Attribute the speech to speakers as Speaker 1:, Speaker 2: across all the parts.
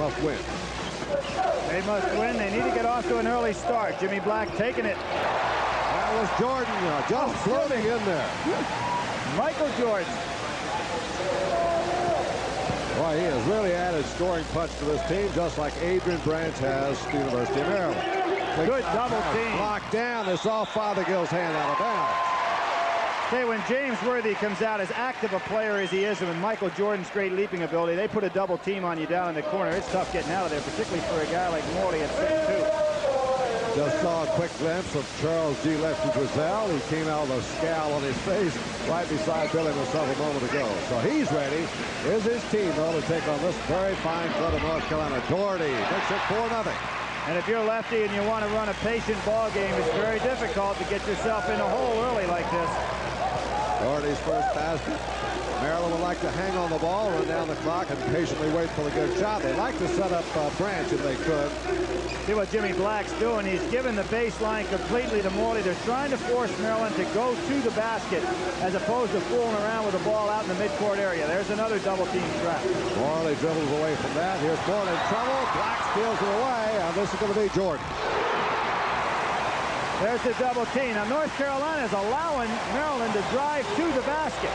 Speaker 1: must win.
Speaker 2: They must win. They need to get off to an early start. Jimmy Black taking it.
Speaker 1: That was Jordan just floating in there.
Speaker 2: Michael Jordan.
Speaker 1: Boy, he has really added scoring punch to this team, just like Adrian Branch has to the University of Maryland.
Speaker 2: Good double team.
Speaker 1: Blocked down. It's off Fothergill's hand out of bounds.
Speaker 2: Say, when James Worthy comes out as active a player as he is, and with Michael Jordan's great leaping ability, they put a double team on you down in the corner. It's tough getting out of there, particularly for a guy like Morley at 6'2".
Speaker 1: Just saw a quick glimpse of Charles G. Lefty Drizel. He came out with a scowl on his face right beside Billy myself a moment ago. So he's ready. Here's his team, though, to take on this very fine club of North Carolina. Doherty makes it 4-0.
Speaker 2: And if you're lefty and you want to run a patient ball game, it's very difficult to get yourself in a hole early like this.
Speaker 1: Doherty's first basket. Maryland would like to hang on the ball, run down the clock, and patiently wait for a good shot. They like to set up Branch if they could.
Speaker 2: See what Jimmy Black's doing. He's given the baseline completely to Morley. They're trying to force Maryland to go to the basket as opposed to fooling around with the ball out in the midcourt area. There's another double team trap.
Speaker 1: Morley dribbles away from that. Here's Morley in trouble. Black steals it away, and this is going to be Jordan.
Speaker 2: There's the double team. Now, North Carolina is allowing Maryland to drive to the basket.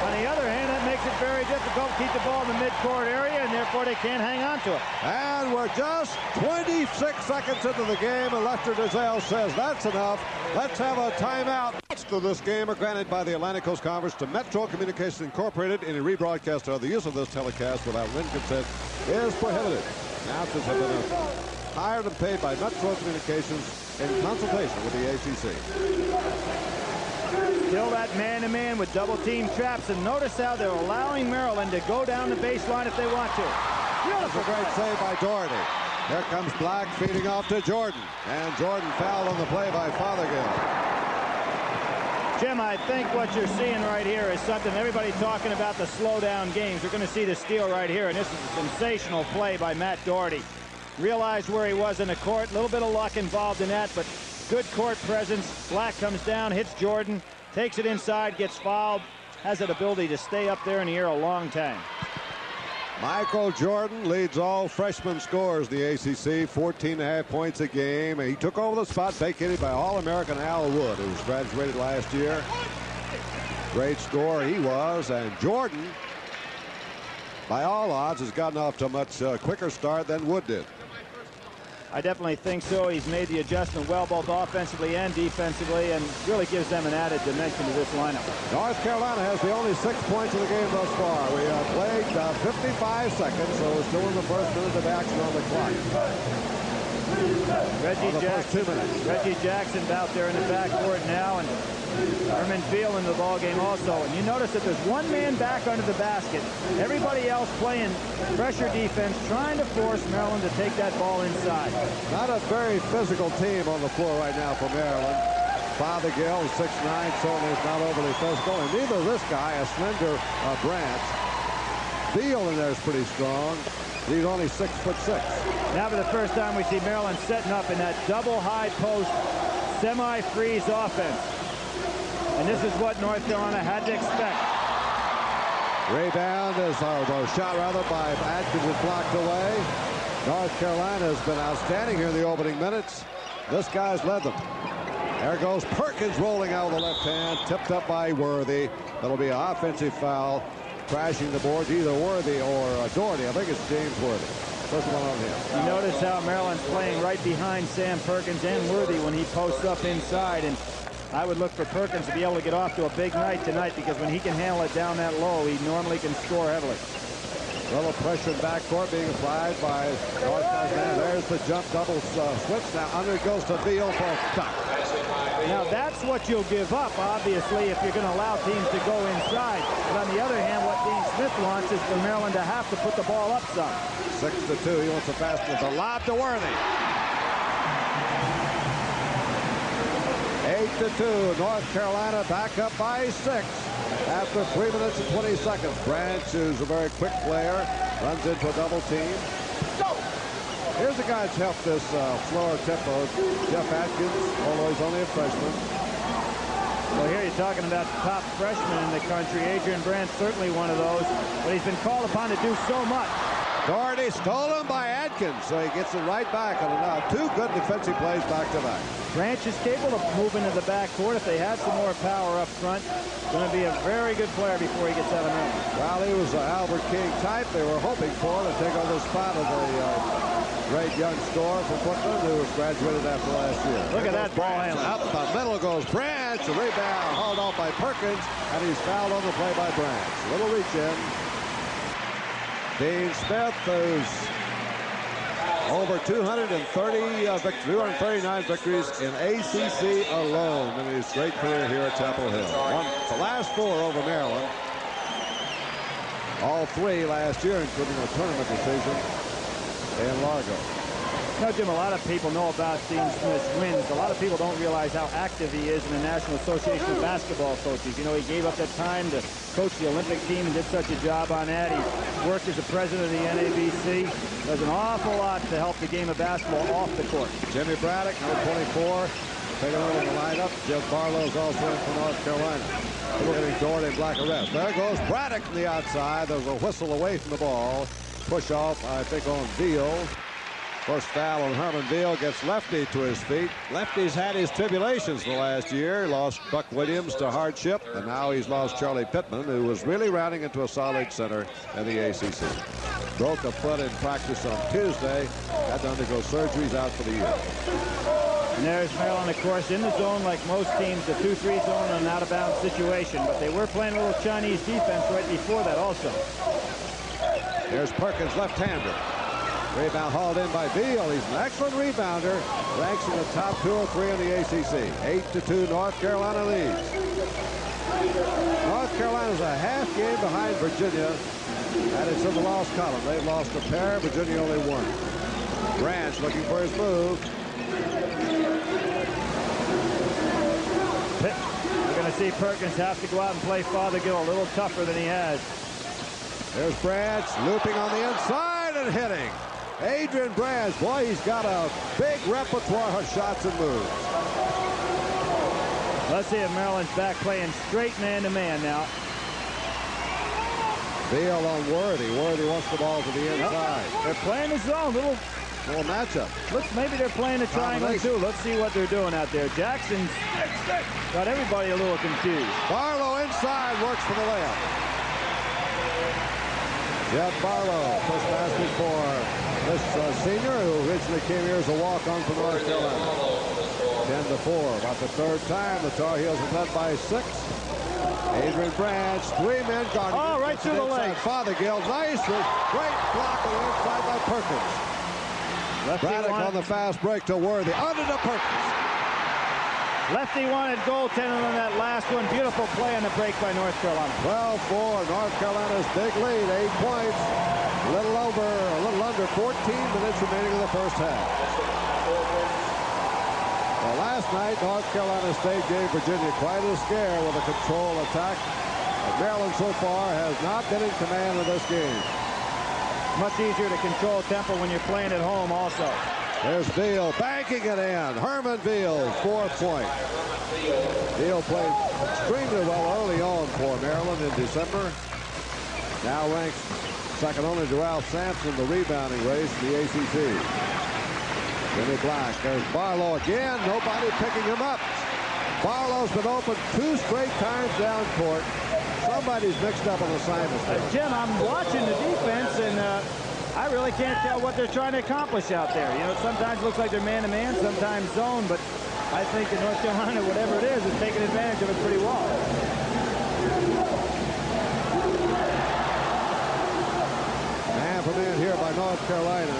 Speaker 2: On the other hand, that makes it very difficult to keep the ball in the midcourt area, and therefore they can't hang on to it.
Speaker 1: And we're just 26 seconds into the game, and Lefty Drizel says that's enough. Let's have a timeout. To this game are granted by the Atlantic Coast Conference to Metro Communications Incorporated. Any rebroadcast or the use of this telecast without written consent is prohibited. Announcers have been hired and paid by Metro Communications in consultation with the ACC.
Speaker 2: Still that man-to-man with double-team traps, and notice how they're allowing Maryland to go down the baseline if they want to.
Speaker 1: That's a great save by Doherty. Here comes Black feeding off to Jordan, and Jordan fouled on the play by Fothergill.
Speaker 2: Jim, I think what you're seeing right here is something everybody talking about the slow-down games. We're going to see the steal right here, and this is a sensational play by Matt Doherty. Realized where he was in the court, a little bit of luck involved in that, but good court presence. Black comes down, hits Jordan, takes it inside, gets fouled, has an ability to stay up there in the air a long time.
Speaker 1: Michael Jordan leads all freshman scorers in the ACC, 14.5 points a game. He took over the spot vacated by All-American Al Wood, who was graduated last year. Great scorer he was, and Jordan, by all odds, has gotten off to a much quicker start than Wood did.
Speaker 2: I definitely think so. He's made the adjustment well, both offensively and defensively, and really gives them an added dimension to this lineup.
Speaker 1: North Carolina has the only 6 points in the game thus far. We have played 55 seconds, so we're still in the first minute of action on the clock.
Speaker 2: Reggie Jackson out there in the backcourt now, and Herman Field in the ball game also. And you notice that there's one man back under the basket. Everybody else playing pressure defense, trying to force Maryland to take that ball inside.
Speaker 1: Not a very physical team on the floor right now for Maryland. Fothergill, 6'9", certainly is not overly physical, and neither this guy, a slender Branch. Field in there is pretty strong. He's only 6'6".
Speaker 2: Now for the first time we see Maryland setting up in that double high post semi-freeze offense. And this is what North Carolina had to expect.
Speaker 1: Rebound is shot rather by Atkins is blocked away. North Carolina has been outstanding here in the opening minutes. This guy's led them. There goes Perkins rolling out with the left hand, tipped up by Worthy. That'll be an offensive foul, crashing the board, either Worthy or Doherty. I think it's James Worthy. First one on him.
Speaker 2: You notice how Maryland's playing right behind Sam Perkins and Worthy when he posts up inside, and I would look for Perkins to be able to get off to a big night tonight, because when he can handle it down that low, he normally can score heavily.
Speaker 1: A little pressure in backcourt being applied by North Carolina. There's the jump double switch. Now under goes to Beal for a duck.
Speaker 2: Now that's what you'll give up, obviously, if you're going to allow teams to go inside. But on the other hand, what Dean Smith wants is for Maryland to have to put the ball up some.
Speaker 1: 6-2. He wants the basket. The lob to Worthy. 8-2. North Carolina back up by 6 after 3 minutes and 20 seconds. Branch, who's a very quick player, runs into a double team. Here's a guy that's helped this floor tempo, Jeff Atkins, although he's only a freshman.
Speaker 2: Well, here you're talking about the top freshman in the country. Adrian Brandt certainly one of those, but he's been called upon to do so much.
Speaker 1: Doherty stolen by Adkins, so he gets it right back. And now 2 good defensive plays back to back.
Speaker 2: Branch is capable of moving to the backcourt if they had some more power up front. Going to be a very good player before he gets out of Maryland.
Speaker 1: Well, he was an Albert King type. They were hoping for to take over the spot of the great young scorer from Brooklyn who was graduated after last year.
Speaker 2: Look at that ball handling.
Speaker 1: Up the middle goes Branch. A rebound hauled off by Perkins, and he's fouled on the play by Branch. Little reach in. Dean Smith, who's over 239 victories in ACC alone in his great career here at Chapel Hill. Won the last 4 over Maryland. All 3 last year, including a tournament decision in Largo.
Speaker 2: You know, Jim, a lot of people know about Dean Smith's wins. A lot of people don't realize how active he is in the National Association of Basketball Coaches. You know, he gave up that time to coach the Olympic team and did such a job on that. He worked as the president of the NABC. Does an awful lot to help the game of basketball off the court.
Speaker 1: Jimmy Braddock, number 24, taking over in the lineup. Jeff Barlow's also in for North Carolina. Look at Doherty and black arrest. There goes Braddock from the outside. There's a whistle away from the ball. Push off, I think, on Veal. First foul on Herman. Veal gets Lefty to his feet. Lefty's had his tribulations the last year. He lost Buck Williams to hardship, and now he's lost Charlie Pittman, who was really rounding into a solid center in the ACC. Broke a foot in practice on Tuesday. Had to undergo surgeries, out for the year.
Speaker 2: And there's Maryland, of course, in the zone like most teams, the 2-3 zone in an out-of-bounds situation. But they were playing a little Chinese defense right before that also.
Speaker 1: There's Perkins, left-hander. Rebound hauled in by Veal. He's an excellent rebounder. Ranks in the top 2 or 3 in the ACC. 8-2, North Carolina leads. North Carolina's a half game behind Virginia, and it's in the loss column. They've lost a pair. Virginia only 1. Branch looking for his move.
Speaker 2: We're going to see Perkins have to go out and play Fothergill a little tougher than he has.
Speaker 1: There's Branch looping on the inside and hitting. Adrian Branch, boy, he's got a big repertoire of shots and moves.
Speaker 2: Let's see if Maryland's back playing straight man-to-man now.
Speaker 1: Veal on Worthy. Worthy wants the ball to the inside.
Speaker 2: They're playing the zone. Little
Speaker 1: matchup.
Speaker 2: Maybe they're playing a triangle too. Let's see what they're doing out there. Jackson's got everybody a little confused.
Speaker 1: Barlow inside works for the layup. Jeff Barlow, push basket for this senior who originally came here as a walk-on from North Carolina. 10-4. About the 3rd time the Tar Heels have led by 6. Adrian Branch, 3 men guarding.
Speaker 2: Oh, right through the leg.
Speaker 1: Fothergill, nice. Great block on the inside by Perkins. Braddock on the fast break to Worthy. Under to Perkins.
Speaker 2: Lefty wanted goaltending on that last one. Beautiful play on the break by North Carolina.
Speaker 1: 12-4. North Carolina's big lead, 8 points. A little under 14 minutes remaining in the first half. Well, last night, North Carolina State gave Virginia quite a scare with a control attack. But Maryland so far has not been in command of this game.
Speaker 2: Much easier to control tempo when you're playing at home also.
Speaker 1: There's Veal banking it in. Herman Veal, 4th point. Veal played extremely well early on for Maryland in December. Now ranks second only to Ralph Sampson in the rebounding race in the ACC. Jimmy Black. There's Barlow again. Nobody picking him up. Barlow's been open 2 straight times down court. Somebody's mixed up on assignments.
Speaker 2: Jim, I'm watching the defense, and I really can't tell what they're trying to accomplish out there. You know, sometimes it looks like they're man-to-man, sometimes zone, but I think that North Carolina, whatever it is taking advantage of it pretty well.
Speaker 1: Man for man here by North Carolina.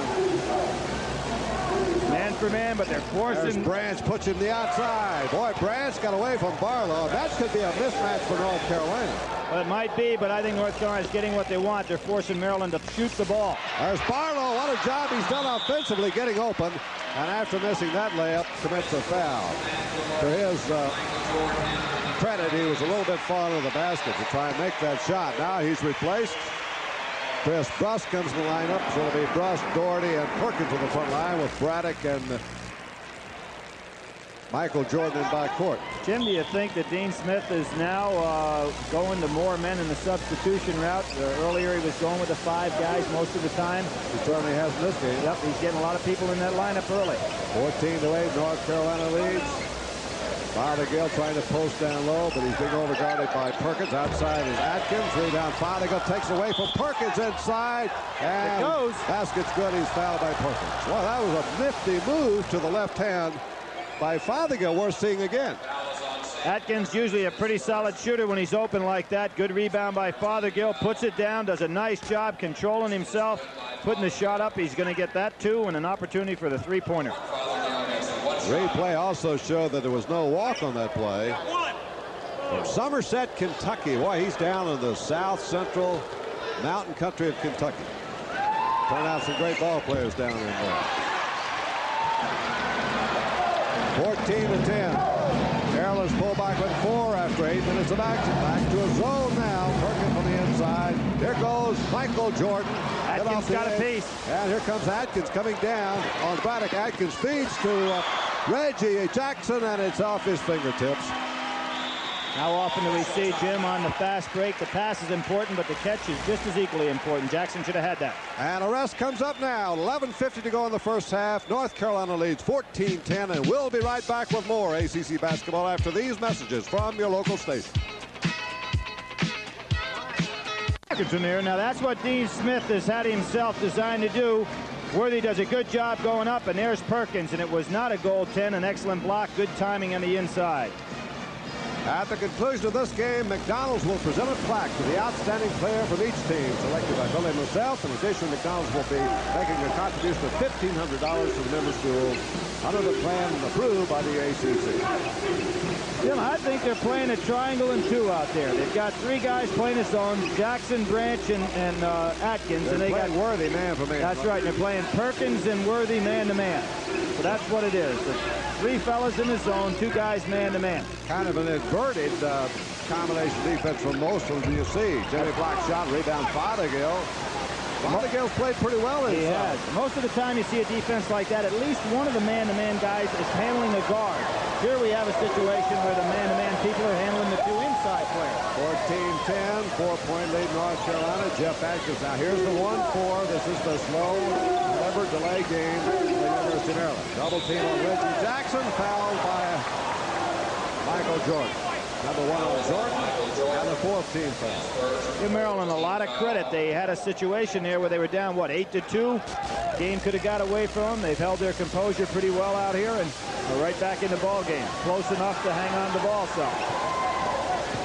Speaker 2: Man for man, but they're forcing.
Speaker 1: There's Branch, puts him the outside. Boy, Branch got away from Barlow. That could be a mismatch for North Carolina.
Speaker 2: Well, it might be, but I think North Carolina's getting what they want. They're forcing Maryland to shoot the ball.
Speaker 1: There's Barlow. What a job he's done offensively getting open. And after missing that layup, commits a foul. To his credit, he was a little bit far into the basket to try and make that shot. Now he's replaced. Chris Bruss comes in the lineup. So it'll be Bruss, Doherty, and Perkins to the front line with Braddock and Michael Jordan in backcourt.
Speaker 2: Jim, do you think that Dean Smith is now going to more men in the substitution route? Earlier he was going with the 5 guys most of the time.
Speaker 1: He certainly has in this game.
Speaker 2: Yep, he's getting a lot of people in that lineup early.
Speaker 1: 14-8, North Carolina leads. Fothergill trying to post down low, but he's being overguarded by Perkins. Outside is Atkins. Rebound. Fothergill takes away from Perkins inside. And
Speaker 2: it goes.
Speaker 1: Basket's good. He's fouled by Perkins. Well, that was a nifty move to the left hand by Fothergill. We're seeing again.
Speaker 2: Atkins usually a pretty solid shooter when he's open like that. Good rebound by Fothergill. Puts it down. Does a nice job controlling himself. Putting the shot up. He's going to get that too, and an opportunity for the 3-pointer.
Speaker 1: Replay also showed that there was no walk on that play. From Somerset, Kentucky. Boy, he's down in the south central mountain country of Kentucky. Turn out some great ball players down in there. 14-10. Maryland's pulled back with 4 after 8 minutes of action. Back to a zone now. Perkins from the inside. Here goes Michael Jordan.
Speaker 2: Atkins got a piece.
Speaker 1: And here comes Atkins coming down on Braddock. Atkins feeds to Reggie Jackson, and it's off his fingertips.
Speaker 2: How often do we see, Jim, on the fast break? The pass is important, but the catch is just as equally important. Jackson should have had that.
Speaker 1: And a rest comes up now. 11:50 to go in the first half. North Carolina leads 14-10, and we'll be right back with more ACC basketball after these messages from your local station.
Speaker 2: Now that's what Dean Smith has had himself designed to do. Worthy does a good job going up, and there's Perkins, and it was not a goaltend. An excellent block, good timing on the inside.
Speaker 1: At the conclusion of this game, McDonald's will present a plaque to the outstanding player from each team, selected by Billy himself. In addition, McDonald's will be making a contribution of $1,500 to the member schools under the plan approved by the ACC.
Speaker 2: Jim, I think they're playing a triangle and 2 out there. They've got 3 guys playing a zone: Jackson, Branch, and Atkins.
Speaker 1: They're
Speaker 2: and they got
Speaker 1: Worthy man for man.
Speaker 2: That's right. And they're playing Perkins and Worthy man to man. So that's what it is. The 3 fellas in the zone, 2 guys man to man.
Speaker 1: Kind of an inverted combination defense from most of them you see. Jimmy Block shot, rebound Fothergill. Fothergill's played pretty well inside.
Speaker 2: He has. Most of the time you see a defense like that, at least one of the man-to-man guys is handling the guard. Here we have a situation where the man-to-man people are handling the 2 inside players.
Speaker 1: 14-10, 4-point lead North Carolina. Jeff Atkins. Now here's the 1-4. This is the slow, never delay game for the University of Maryland. Double team on Reggie Jackson, fouled by Michael Jordan. Number 1 on Jordan, and the 4th team foul.
Speaker 2: Give Maryland a lot of credit. They had a situation there where they were down, what, 8-2? Game could have got away from them. They've held their composure pretty well out here, and they're right back in the ball game. Close enough to hang on the ball some.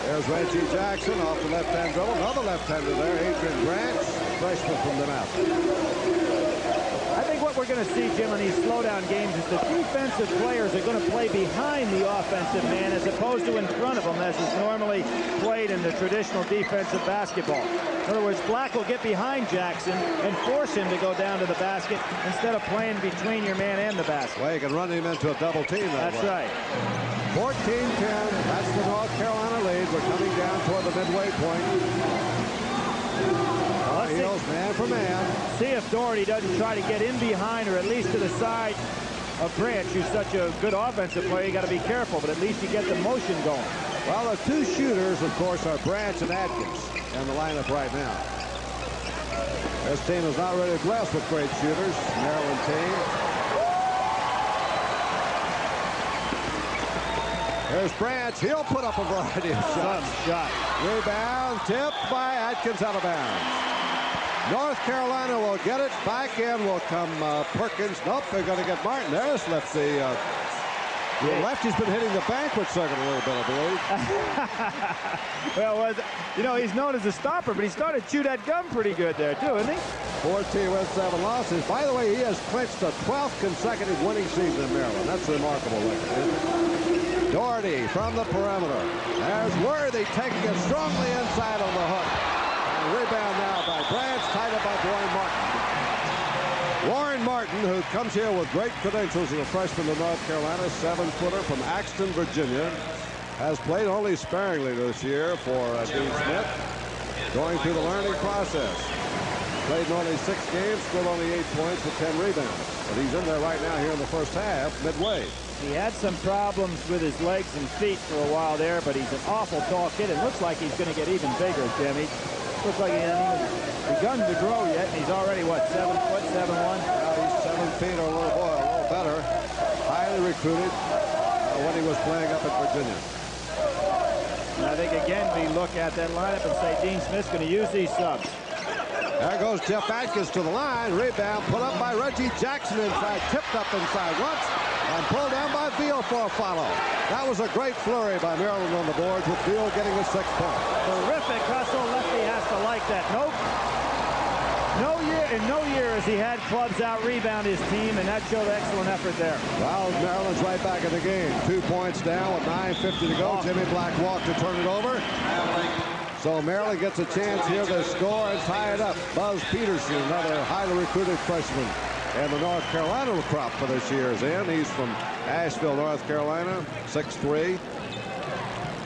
Speaker 1: There's Reggie Jackson off the left-hand dribble. Another left-hander there, Adrian Branch, freshman from the Mountain.
Speaker 2: I think what we're going to see, Jim, in these slowdown games is the defensive players are going to play behind the offensive man as opposed to in front of him, as is normally played in the traditional defensive basketball. In other words, Black will get behind Jackson and force him to go down to the basket instead of playing between your man and the basket.
Speaker 1: Well, you can run him into a double team that
Speaker 2: That's
Speaker 1: way.
Speaker 2: right.
Speaker 1: 14-10, that's the North Carolina lead. We're coming down toward the midway point. Heels, man for man.
Speaker 2: See if Doherty doesn't try to get in behind or at least to the side of Branch, who's such a good offensive player. You got to be careful, but at least you get the motion going.
Speaker 1: Well, the 2 shooters, of course, are Branch and Atkins in the lineup right now. This team is not really blessed with great shooters. Maryland team. There's Branch. He'll put up a variety of shots. Rebound, tipped by Atkins out of bounds. North Carolina will get it. Back in will come Perkins. Nope, they're going to get Martin. There's lefty. The lefty's been hitting the banquet circuit a little bit, I believe.
Speaker 2: Well, you know, he's known as a stopper, but he started to chew that gum pretty good there, too, isn't he?
Speaker 1: 14 wins, 7 losses. By the way, he has clinched the 12th consecutive winning season in Maryland. That's a remarkable record, isn't it? Doherty from the perimeter. There's Worthy taking it strongly inside on the hook. And rebound now by Branch, tied up by Warren Martin. Warren Martin, who comes here with great credentials as a freshman in North Carolina, 7-footer from Axton, Virginia, has played only sparingly this year for Dean Smith, going through the learning process. Played in only 6 games, scored only 8 points with 10 rebounds. But he's in there right now here in the first half, midway.
Speaker 2: He had some problems with his legs and feet for a while there, but he's an awful tall kid. It looks like he's going to get even bigger, Jimmy. Looks like he hasn't even begun to grow yet, and he's already, what, 7 foot, 7'1"?
Speaker 1: He's 7 feet or a little boy, a little better. Highly recruited when he was playing up in Virginia.
Speaker 2: And I think, again, we look at that lineup and say Dean Smith's going to use these subs.
Speaker 1: There goes Jeff Atkins to the line. Rebound put up by Reggie Jackson inside. Tipped up inside once and pulled down by Veal for a follow. That was a great flurry by Maryland on the boards with Veal getting his 6th point.
Speaker 2: Terrific hustle. Lefty has to like that. In no year has he had clubs out-rebound his team, and that showed excellent effort there.
Speaker 1: Well, Maryland's right back in the game. 2 points down with 9:50 to go. Jimmy Black walked to turn it over. So Maryland gets a chance here to score and tie it up. Buzz Peterson, another highly recruited freshman, and the North Carolina crop for this year is in. He's from Asheville, North Carolina, 6'3".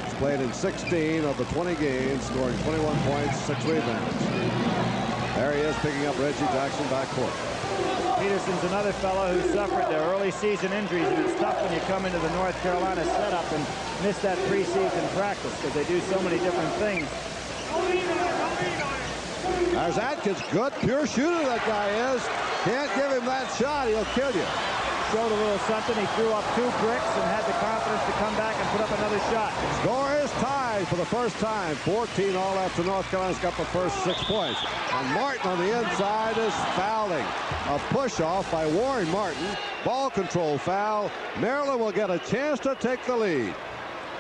Speaker 1: He's played in 16 of the 20 games, scoring 21 points, 6 rebounds. There he is picking up Reggie Jackson backcourt.
Speaker 2: Peterson's another fellow who suffered their early season injuries, and it's tough when you come into the North Carolina setup and miss that preseason practice because they do so many different things.
Speaker 1: There's Atkins. Good, pure shooter that guy is. Can't give him that shot. He'll kill you.
Speaker 2: Showed a little something. He threw up 2 bricks and had the confidence to come back and put up another shot.
Speaker 1: Score is tied for the first time. 14 all after North Carolina's got the first 6 points. And Martin on the inside is fouling. A push-off by Warren Martin. Ball control foul. Maryland will get a chance to take the lead.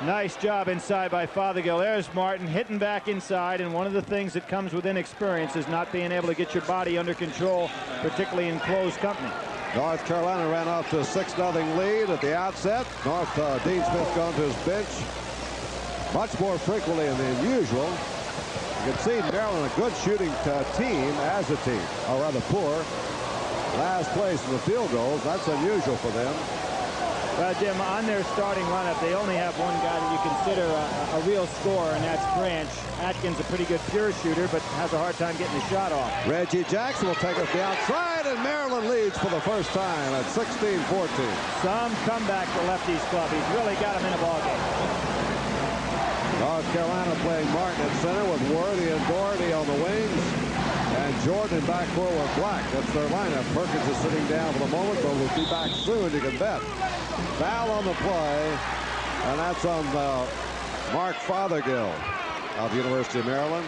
Speaker 2: Nice job inside by Fothergill. There's Martin hitting back inside, and one of the things that comes with inexperience is not being able to get your body under control, particularly in close company.
Speaker 1: North Carolina ran off to a 6-0 lead at the outset. Dean Smith gone to his bench much more frequently than usual. You can see Maryland a good shooting team as a team, or rather poor. Last place in the field goals. That's unusual for them.
Speaker 2: Well, Jim, on their starting lineup, they only have one guy that you consider a real scorer, and that's Branch. Atkins, a pretty good pure shooter, but has a hard time getting the shot off.
Speaker 1: Reggie Jackson will take us to the outside, and Maryland leads for the first time at 16-14.
Speaker 2: Some comeback for Lefty's club. He's really got him in a ballgame.
Speaker 1: North Carolina playing Martin at center with Worthy and Doherty on the wings. And Jordan and backcourt with Black. That's their lineup. Perkins is sitting down for the moment, but will be back soon, you can bet. Foul on the play, and that's on Mark Fothergill of the University of Maryland.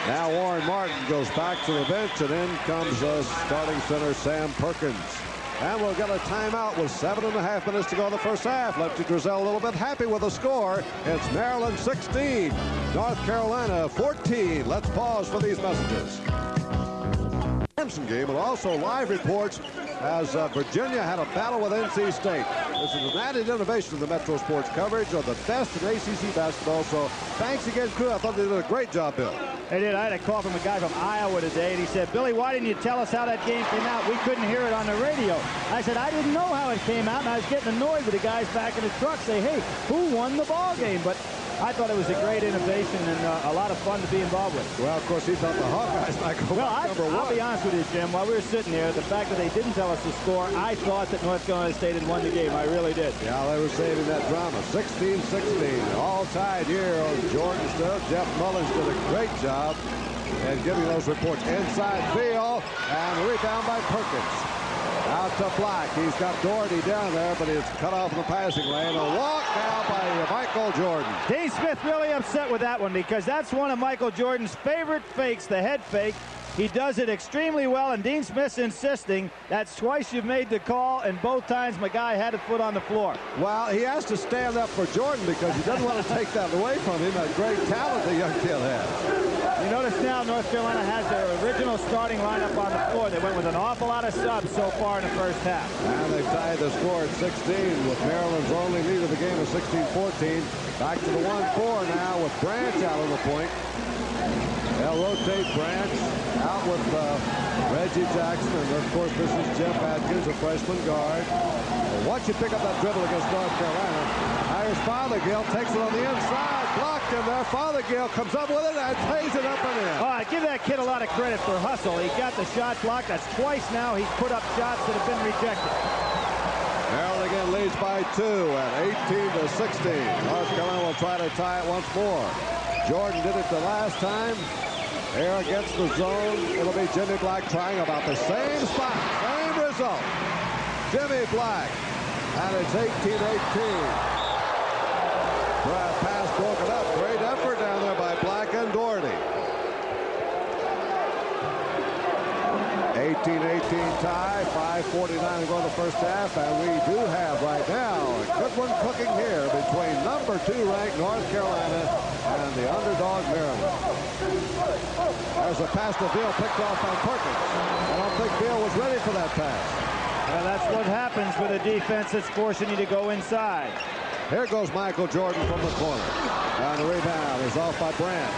Speaker 1: Now Warren Martin goes back to the bench, and in comes starting center Sam Perkins. And we'll get a timeout with 7.5 minutes to go in the first half. Lefty Driesell a little bit happy with the score. It's Maryland 16, North Carolina 14. Let's pause for these messages. Clemson game, and also live reports as Virginia had a battle with NC State. This is an added innovation in the Metro Sports coverage of the best in ACC basketball. So thanks again, crew. I thought they did a great job, Bill.
Speaker 2: They did. I had a call from a guy from Iowa today, and he said, Billy, why didn't you tell us how that game came out? We couldn't hear it on the radio. I said, I didn't know how it came out, and I was getting annoyed with the guys back in the truck say, hey, who won the ball game? But I thought it was a great innovation and a lot of fun to be involved with.
Speaker 1: Well, of course, he thought the Hawkeyes might go number 1.
Speaker 2: I'll be honest with you, Jim. While we were sitting there, the fact that they didn't tell us the score, I thought that North Carolina State had won the game. I really did. Yeah,
Speaker 1: they were saving that drama. 16-16, all tied here on Jordan stuff. Jeff Mullins did a great job and giving those reports. Inside field, and the rebound by Perkins. Out to Black. He's got Doherty down there, but he's cut off in the passing lane. A walk now by Michael Jordan.
Speaker 2: Dean Smith really upset with that one because that's one of Michael Jordan's favorite fakes, the head fake. He does it extremely well, and Dean Smith's insisting that's twice you've made the call, and both times my guy had a foot on the floor.
Speaker 1: Well, he has to stand up for Jordan because he doesn't want to take that away from him. That great talent the young kid has.
Speaker 2: You notice now North Carolina has their original starting lineup on the floor. They went with an awful lot of subs so far in the first half.
Speaker 1: And they've tied the score at 16 with Maryland's only lead of the game of 16-14. Back to the 1-4 now with Branch out on the point. They'll rotate Branch out with Reggie Jackson. And, of course, this is Jeff Atkins, a freshman guard. Well, once you pick up that dribble against North Carolina, Irish Fothergill takes it on the inside. blocked in there. Fothergill comes up with it and plays it up and in.
Speaker 2: Oh, I give that kid a lot of credit for hustle. He got the shot blocked. That's twice now he's put up shots that have been rejected.
Speaker 1: Maryland again leads by 2 at 18-16. North Carolina will try to tie it once more. Jordan did it the last time. Here against the zone. It'll be Jimmy Black trying about the same spot. Same result. Jimmy Black. And it's 18-18. Pass broken up. Great effort down there by Black and Doherty. 18-18 tie. 5:49 to go in the first half. And we do have right now a good one cooking here between number 2 ranked North Carolina and the underdog Maryland. There's a pass to Beal picked off by Perkins. I don't think Beal was ready for that pass.
Speaker 2: Well, that's what happens with a defense that's forcing you to go inside.
Speaker 1: Here goes Michael Jordan from the corner. And the rebound is off by Branch.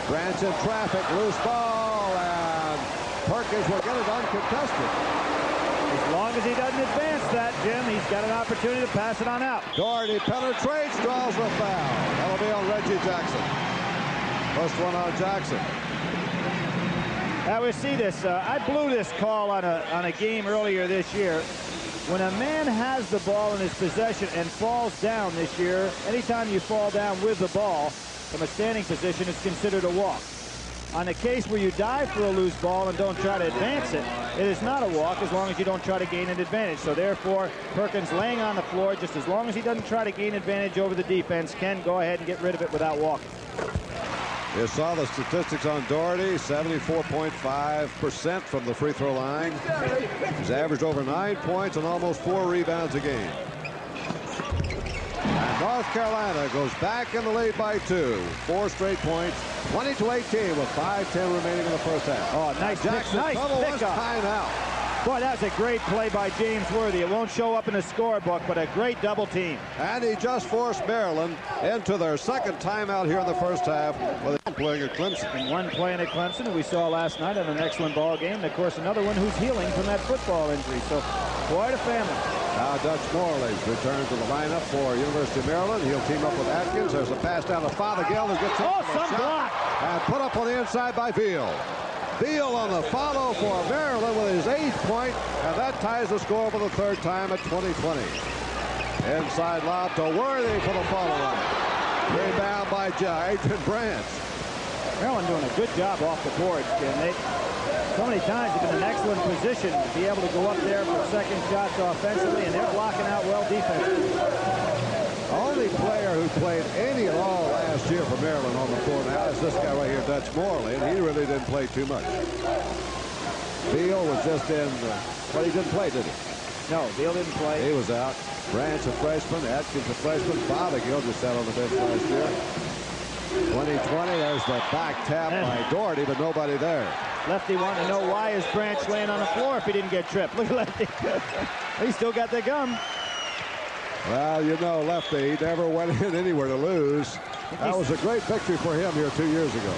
Speaker 1: Branch in traffic, loose ball, and Perkins will get it uncontested.
Speaker 2: As long as he doesn't advance that, Jim, he's got an opportunity to pass it on out.
Speaker 1: Doherty penetrates, draws the foul. That'll be on Reggie Jackson. First one on Jackson.
Speaker 2: Now we see this. I blew this call on a game earlier this year. When a man has the ball in his possession and falls down this year, anytime you fall down with the ball from a standing position, it's considered a walk. On the case where you dive for a loose ball and don't try to advance it, it is not a walk as long as you don't try to gain an advantage. So therefore, Perkins laying on the floor, just as long as he doesn't try to gain advantage over the defense, can go ahead and get rid of it without walking.
Speaker 1: You saw the statistics on Doherty, 74.5% from the free throw line. He's averaged over 9 points and almost 4 rebounds a game. And North Carolina goes back in the lead by 2. 4 straight points, 20-18 with 5:10 remaining in the first half.
Speaker 2: Oh, nice
Speaker 1: Jackson
Speaker 2: nice pickup.
Speaker 1: Timeout.
Speaker 2: Boy, that's a great play by James Worthy. It won't show up in the scorebook, but a great double team.
Speaker 1: And he just forced Maryland into their second timeout here in the first half with playing at Clemson.
Speaker 2: And one playing at Clemson, we saw last night in an excellent ball game. And, of course, another one who's healing from that football injury. So, quite a family.
Speaker 1: Now Dutch Morley's returns to the lineup for University of Maryland. He'll team up with Atkins. There's a pass down to Fothergill who gets
Speaker 2: some block.
Speaker 1: And put up on the inside by Veal. Veal on the follow for Maryland with his 8th point, and that ties the score for the 3rd time at 20-20. Inside lob to Worthy for the follow-up. Rebound by Adrian Branch.
Speaker 2: Maryland doing a good job off the boards, Jim. They so many times have been in an excellent position to be able to go up there for second shots offensively, and they're blocking out well defensively.
Speaker 1: Only player who played any at all last year for Maryland on the floor now is this guy right here, Dutch Morley, and he really didn't play too much. Beal was just in, well, he didn't play, did he?
Speaker 2: No, Beal didn't play.
Speaker 1: He was out. Branch, a freshman. Atkins, a freshman. Fothergill just sat on the bench last year. 20-20, there's the back tap by Doherty, but nobody there.
Speaker 2: Lefty wanted to know why is Branch laying on the floor if he didn't get tripped. Look at Lefty. He still got the gum.
Speaker 1: Well, you know, Lefty, he never went in anywhere to lose. That was a great victory for him here 2 years ago.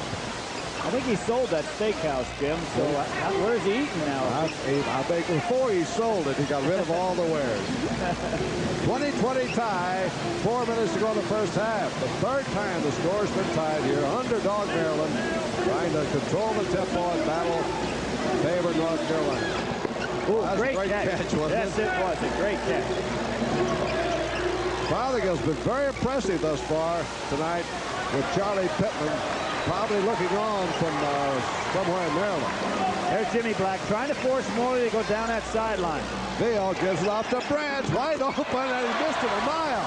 Speaker 2: I think he sold that steakhouse, Jim. So where's he eating now?
Speaker 1: I think before he sold it, he got rid of all the wares. 20-20 tie. 4 minutes to go in the first half. The 3rd time the score's been tied here. Underdog Maryland trying to control the tempo and battle favor North Carolina.
Speaker 2: Ooh, great catch wasn't
Speaker 1: it?
Speaker 2: Yes, it was a great catch.
Speaker 1: Fothergill's been very impressive thus far tonight with Charlie Pittman probably looking on from somewhere in Maryland.
Speaker 2: There's Jimmy Black trying to force Morley to go down that sideline.
Speaker 1: Veal gives it off to Branch, wide open, and he missed it a mile.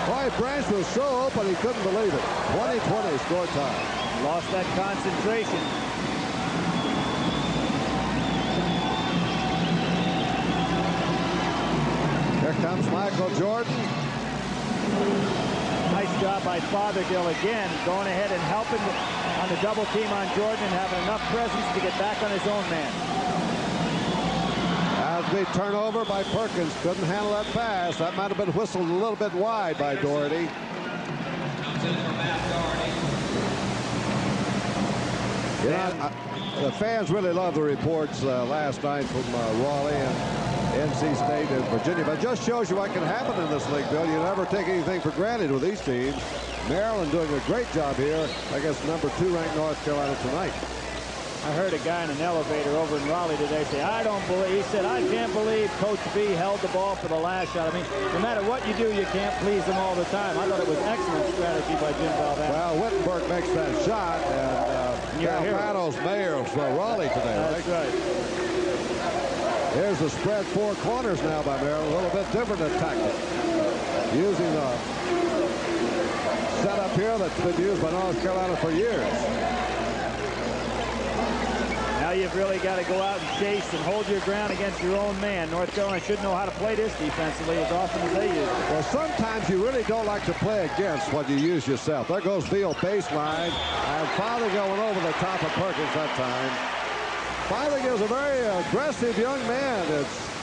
Speaker 1: Boy, Branch was so open he couldn't believe it. 20-20 score time.
Speaker 2: Lost that concentration.
Speaker 1: Here comes Michael Jordan.
Speaker 2: Nice job by Fothergill again, going ahead and helping on the double team on Jordan and having enough presence to get back on his own man.
Speaker 1: That'd be turnover by Perkins. Couldn't handle that pass. That might have been whistled a little bit wide by Doherty. You know, the fans really love the reports last night from Raleigh and NC State and Virginia, but it just shows you what can happen in this league, Bill. You never take anything for granted with these teams. Maryland doing a great job here against number 2 ranked North Carolina tonight.
Speaker 2: I heard a guy in an elevator over in Raleigh today say, he said, I can't believe Coach B held the ball for the last shot. I mean, no matter what you do, you can't please them all the time. I thought it was excellent strategy by Jim Valvano.
Speaker 1: Well, Wittenberg makes that shot, and Valvano's mayor of Raleigh today.
Speaker 2: That's right.
Speaker 1: Here's the spread 4 corners now by Maryland. A little bit different tactic. Using the setup here that's been used by North Carolina for years.
Speaker 2: Now you've really got to go out and chase and hold your ground against your own man. North Carolina should know how to play this defensively as often as they use it.
Speaker 1: Well, sometimes you really don't like to play against what you use yourself. There goes Veal baseline, and Fothergill went over the top of Perkins that time. Fothergill's a very aggressive young man that's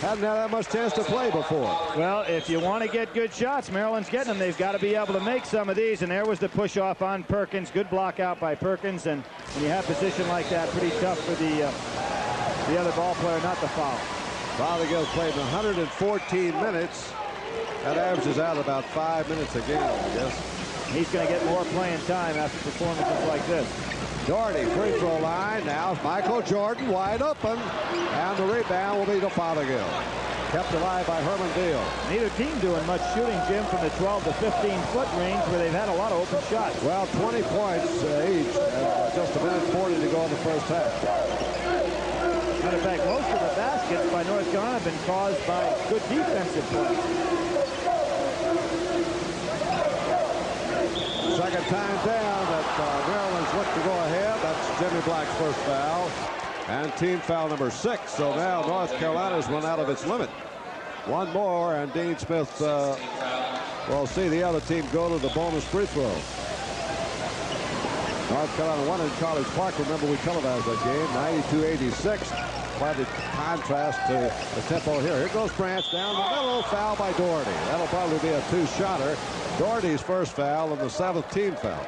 Speaker 1: hadn't had that much chance to play before.
Speaker 2: Well, if you want to get good shots, Maryland's getting them. They've got to be able to make some of these, and there was the push off on Perkins. Good block out by Perkins, and when you have position like that, pretty tough for the other ball player not to foul.
Speaker 1: Fothergill's played 114 minutes. That averages out about 5 minutes a game, I guess.
Speaker 2: He's going to get more playing time after performances like this.
Speaker 1: Doherty, free throw line. Now Michael Jordan wide open. And the rebound will be to Fothergill. Kept alive by Herman Veal.
Speaker 2: Neither team doing much shooting, Jim, from the 12 to 15-foot range where they've had a lot of open shots.
Speaker 1: Well, 20 points each. Just a minute 40 to go in the first half.
Speaker 2: Matter of fact, most of the baskets by North Carolina have been caused by good defensive play.
Speaker 1: Second time down that Maryland's looked to go ahead. That's Jimmy Black's first foul. And team foul number 6. So now North Carolina's run out of its limit. One more, and Dean Smith will see the other team go to the bonus free throw. North Carolina won in College Park. Remember, we televised that game, 92-86. Quite a contrast to the tempo here. Here goes France down the middle. Foul by Doherty. That'll probably be a 2-shotter. Doherty's first foul and the 7th team foul.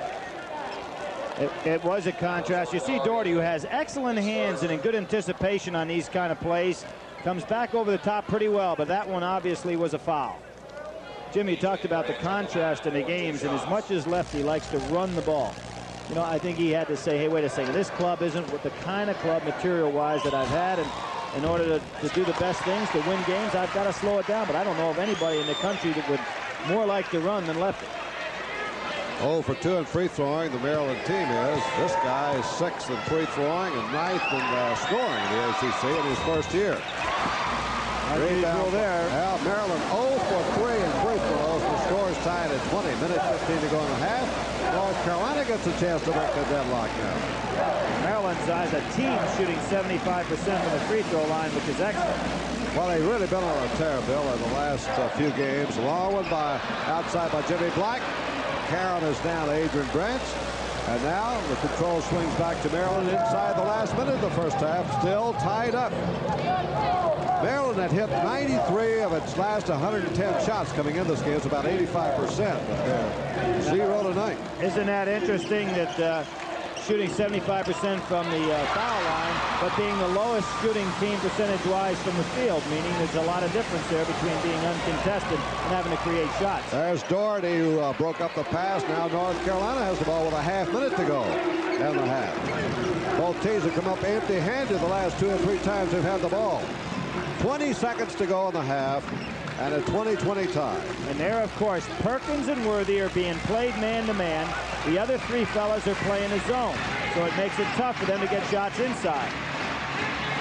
Speaker 2: It was a contrast. You see Doherty, who has excellent hands and in good anticipation on these kind of plays, comes back over the top pretty well, but that one obviously was a foul. Jimmy talked about the contrast in the games, and as much as Lefty likes to run the ball, you know, I think he had to say, hey, wait a second, this club isn't the kind of club material-wise that I've had, and in order to do the best things, to win games, I've got to slow it down. But I don't know of anybody in the country that would more like to run than Lefty.
Speaker 1: 0 for 2 in free throwing, the Maryland team is. This guy is 6th in free throwing and 9th in scoring in the ACC in his first year. Rebound there. Well, Maryland 0 for 3 in free throws. The score is tied at 20. Minute 15 to go in the half. North Carolina gets a chance to break the deadlock now.
Speaker 2: Maryland's as a team shooting 75% from the free throw line, which is excellent.
Speaker 1: Well, they've really been on a tear, Bill, in the last few games. Long one outside by Jimmy Black. Caron is down to Adrian Branch. And now the control swings back to Maryland inside the last minute of the first half. Still tied up. Maryland had hit 93 of its last 110 shots coming in this game. It's about 85%. But 0 tonight.
Speaker 2: Isn't that interesting that shooting 75% from the foul line, but being the lowest shooting team percentage-wise from the field, meaning there's a lot of difference there between being uncontested and having to create shots.
Speaker 1: There's Doherty, who broke up the pass. Now North Carolina has the ball with a half minute to go in the half. Both teams have come up empty-handed the last 2 or 3 times they've had the ball. 20 seconds to go in the half, and a 20-20 tie.
Speaker 2: And there, of course, Perkins and Worthy are being played man-to-man. The other 3 fellas are playing a zone, so it makes it tough for them to get shots inside.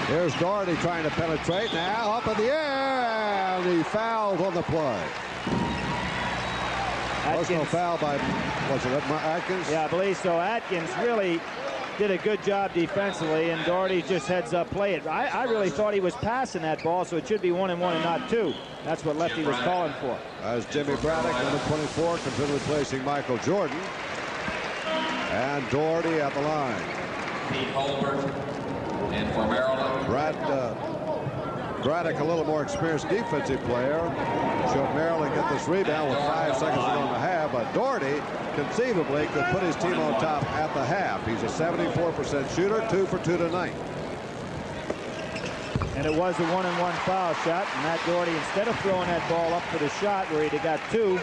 Speaker 1: Here's Doherty trying to penetrate. Now up in the air, and he fouled on the play. Was no foul by, was it Atkins?
Speaker 2: Yeah, I believe so. Atkins really did a good job defensively, and Doherty just heads up play it. I really thought he was passing that ball, so it should be 1 and 1 and not 2. That's what Lefty was calling for.
Speaker 1: As Jimmy Braddock, number 24, comes in replacing Michael Jordan. And Doherty at the line.
Speaker 3: Pete Holbert, and for Maryland.
Speaker 1: Braddock, a little more experienced defensive player, showed Maryland get this rebound with 5 seconds to go in the half, but Doherty conceivably could put his team on top at the half. He's a 74% shooter, 2 for 2 tonight.
Speaker 2: And it was a 1 and 1 foul shot. Matt Doherty, instead of throwing that ball up for the shot where he'd have got 2,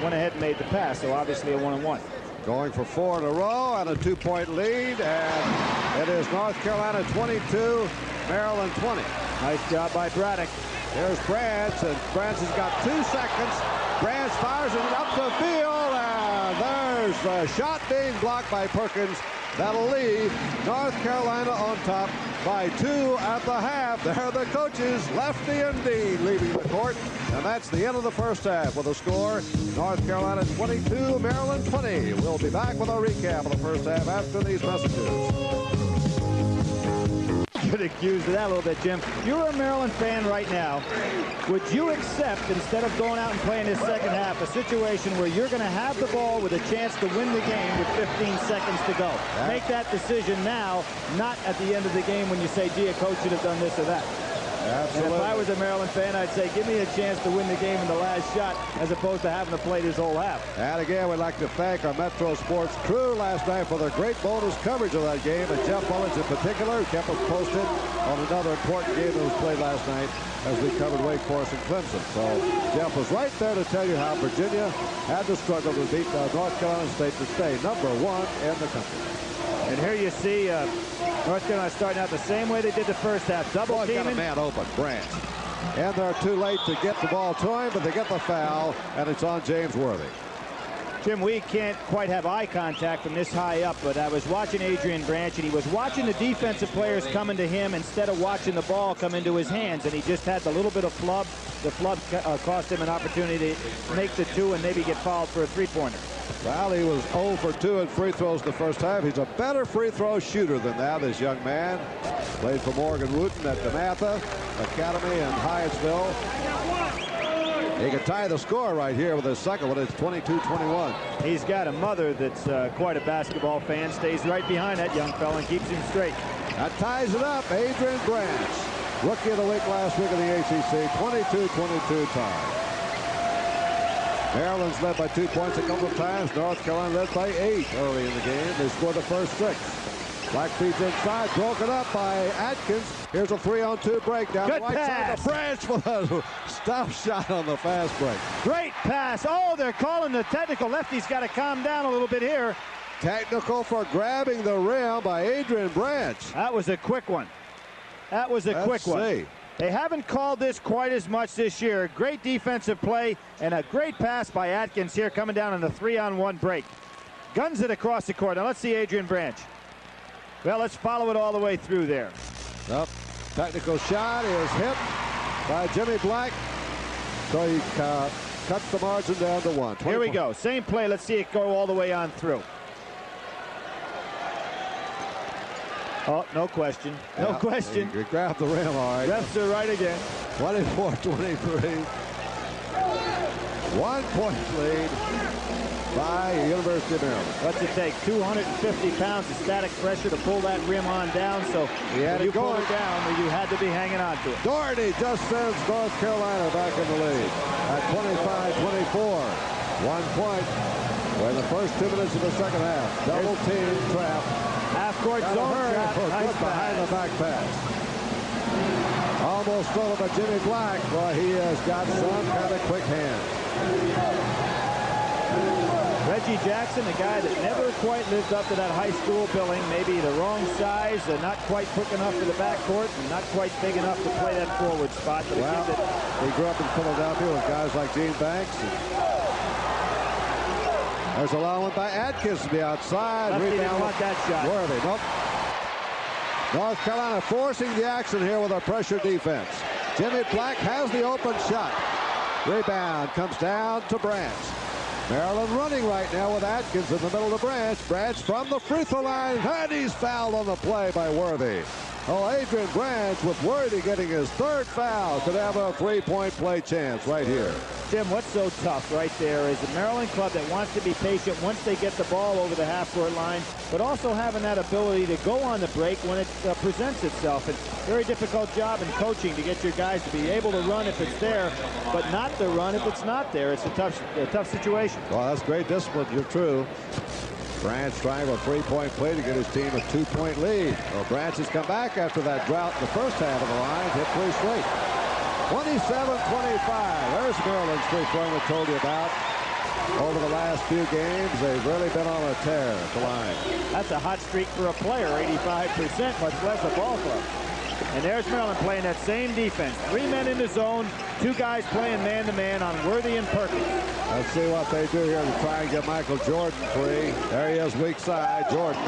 Speaker 2: went ahead and made the pass. So obviously a 1-and-1.
Speaker 1: Going for 4 in a row and a 2-point lead. And it is North Carolina 22, Maryland 20.
Speaker 2: Nice job by Braddock.
Speaker 1: Here's Branch, and Branch has got 2 seconds. Branch fires it up the field, and there's the shot being blocked by Perkins. That'll leave North Carolina on top by 2 at the half. There are the coaches, Lefty and Dean, leaving the court. And that's the end of the first half with a score, North Carolina 22, Maryland 20. We'll be back with a recap of the first half after these messages.
Speaker 2: Been accused of that a little bit, Jim. If you're a Maryland fan right now, would you accept, instead of going out and playing this second half, a situation where you're going to have the ball with a chance to win the game with 15 seconds to go? Make that decision now, not at the end of the game when you say, gee, a coach should have done this or that.
Speaker 1: Absolutely.
Speaker 2: And if I was a Maryland fan, I'd say, give me a chance to win the game in the last shot, as opposed to having to play this whole half.
Speaker 1: And again, we'd like to thank our Metro Sports crew last night for their great bonus coverage of that game, and Jeff Mullins in particular, who kept us posted on another important game that was played last night as we covered Wake Forest and Clemson. So Jeff was right there to tell you how Virginia had to struggle to beat North Carolina State to stay #1 in the country.
Speaker 2: And here you see North Carolina starting out the same way they did the first half. Double teaming.
Speaker 1: Got a man open, Branch. And they're too late to get the ball to him, but they get the foul, and it's on James Worthy.
Speaker 2: Jim, we can't quite have eye contact from this high up, but I was watching Adrian Branch, and he was watching the defensive players coming to him instead of watching the ball come into his hands, and he just had the little bit of flub. The flub cost him an opportunity to make the 2 and maybe get fouled for a 3-pointer.
Speaker 1: Well, he was 0 for 2 in free throws the first half. He's a better free throw shooter than that, this young man. Played for Morgan Wooten at DeMatha Academy in Hyattsville. He can tie the score right here with his second one. It's 22-21.
Speaker 2: He's got a mother that's quite a basketball fan. Stays right behind that young fella and keeps him straight.
Speaker 1: That ties it up. Adrian Branch, rookie of the week last week in the ACC. 22-22 tie. Maryland's led by 2 points a couple of times. North Carolina led by 8 early in the game. They scored the first 6. Blackfeet's inside, broken up by Atkins. Here's a 3-on-2 break down the right side of Branch with a stop shot on the fast break.
Speaker 2: Great pass. Oh, they're calling the technical. Lefty's got to calm down a little bit here.
Speaker 1: Technical for grabbing the rim by Adrian Branch.
Speaker 2: That was a quick one. That was a quick one. They haven't called this quite as much this year. Great defensive play and a great pass by Atkins here coming down on the 3-on-1 break. Guns it across the court. Now let's see Adrian Branch. Well, let's follow it all the way through there.
Speaker 1: Up. Technical shot is hit by Jimmy Black. So he cuts the margin down to 1.
Speaker 2: Here we go. Same play. Let's see it go all the way on through. Oh, no question. No question.
Speaker 1: He grabbed the rim, all right.
Speaker 2: Refs are right again.
Speaker 1: 24-23. 1 point lead by University of Maryland.
Speaker 2: What's it take? 250 pounds of static pressure to pull that rim on down. So
Speaker 1: when you pull it
Speaker 2: down, you had to be hanging on to it.
Speaker 1: Doherty just sends North Carolina back in the lead at 25-24. 1 point. We're in the first 2 minutes of the second half. Double team trap.
Speaker 2: Half-court zone trap. Nice
Speaker 1: behind the back pass. Almost stolen by Jimmy Black. Well, he has got some kind of quick hand.
Speaker 2: Reggie Jackson, a guy that never quite lived up to that high school billing. Maybe the wrong size, not quite quick enough for the backcourt, and not quite big enough to play that forward spot. But
Speaker 1: well, he grew up in Philadelphia with guys like Gene Banks. There's a long one by Atkins to the outside.
Speaker 2: Lefty didn't want that shot.
Speaker 1: Worthy. Nope. North Carolina forcing the action here with a pressure defense. Jimmy Black has the open shot. Rebound comes down to Branch. Maryland running right now with Atkins in the middle of the Branch. Branch from the free throw line, and he's fouled on the play by Worthy. Oh, Adrian Branch with Worthy getting his 3rd foul. Could have a 3-point play chance right here.
Speaker 2: Jim, what's so tough right there is a Maryland club that wants to be patient once they get the ball over the half-court line, but also having that ability to go on the break when it presents itself. It's a very difficult job in coaching to get your guys to be able to run if it's there, but not to run if it's not there. It's a tough situation.
Speaker 1: Well, that's great discipline. You're true. Branch trying a 3-point play to get his team a 2-point lead. Well, Branch has come back after that drought in the first half of the line. Hit 3 straight. 27-25. There's Maryland's free throw I told you about. Over the last few games, they've really been on a tear at the line.
Speaker 2: That's a hot streak for a player, 85%, much less a ball club. And there's Maryland playing that same defense. 3 men in the zone, 2 guys playing man-to-man on Worthy and Perkins.
Speaker 1: Let's see what they do here to try and get Michael Jordan free. There he is, weak side, Jordan.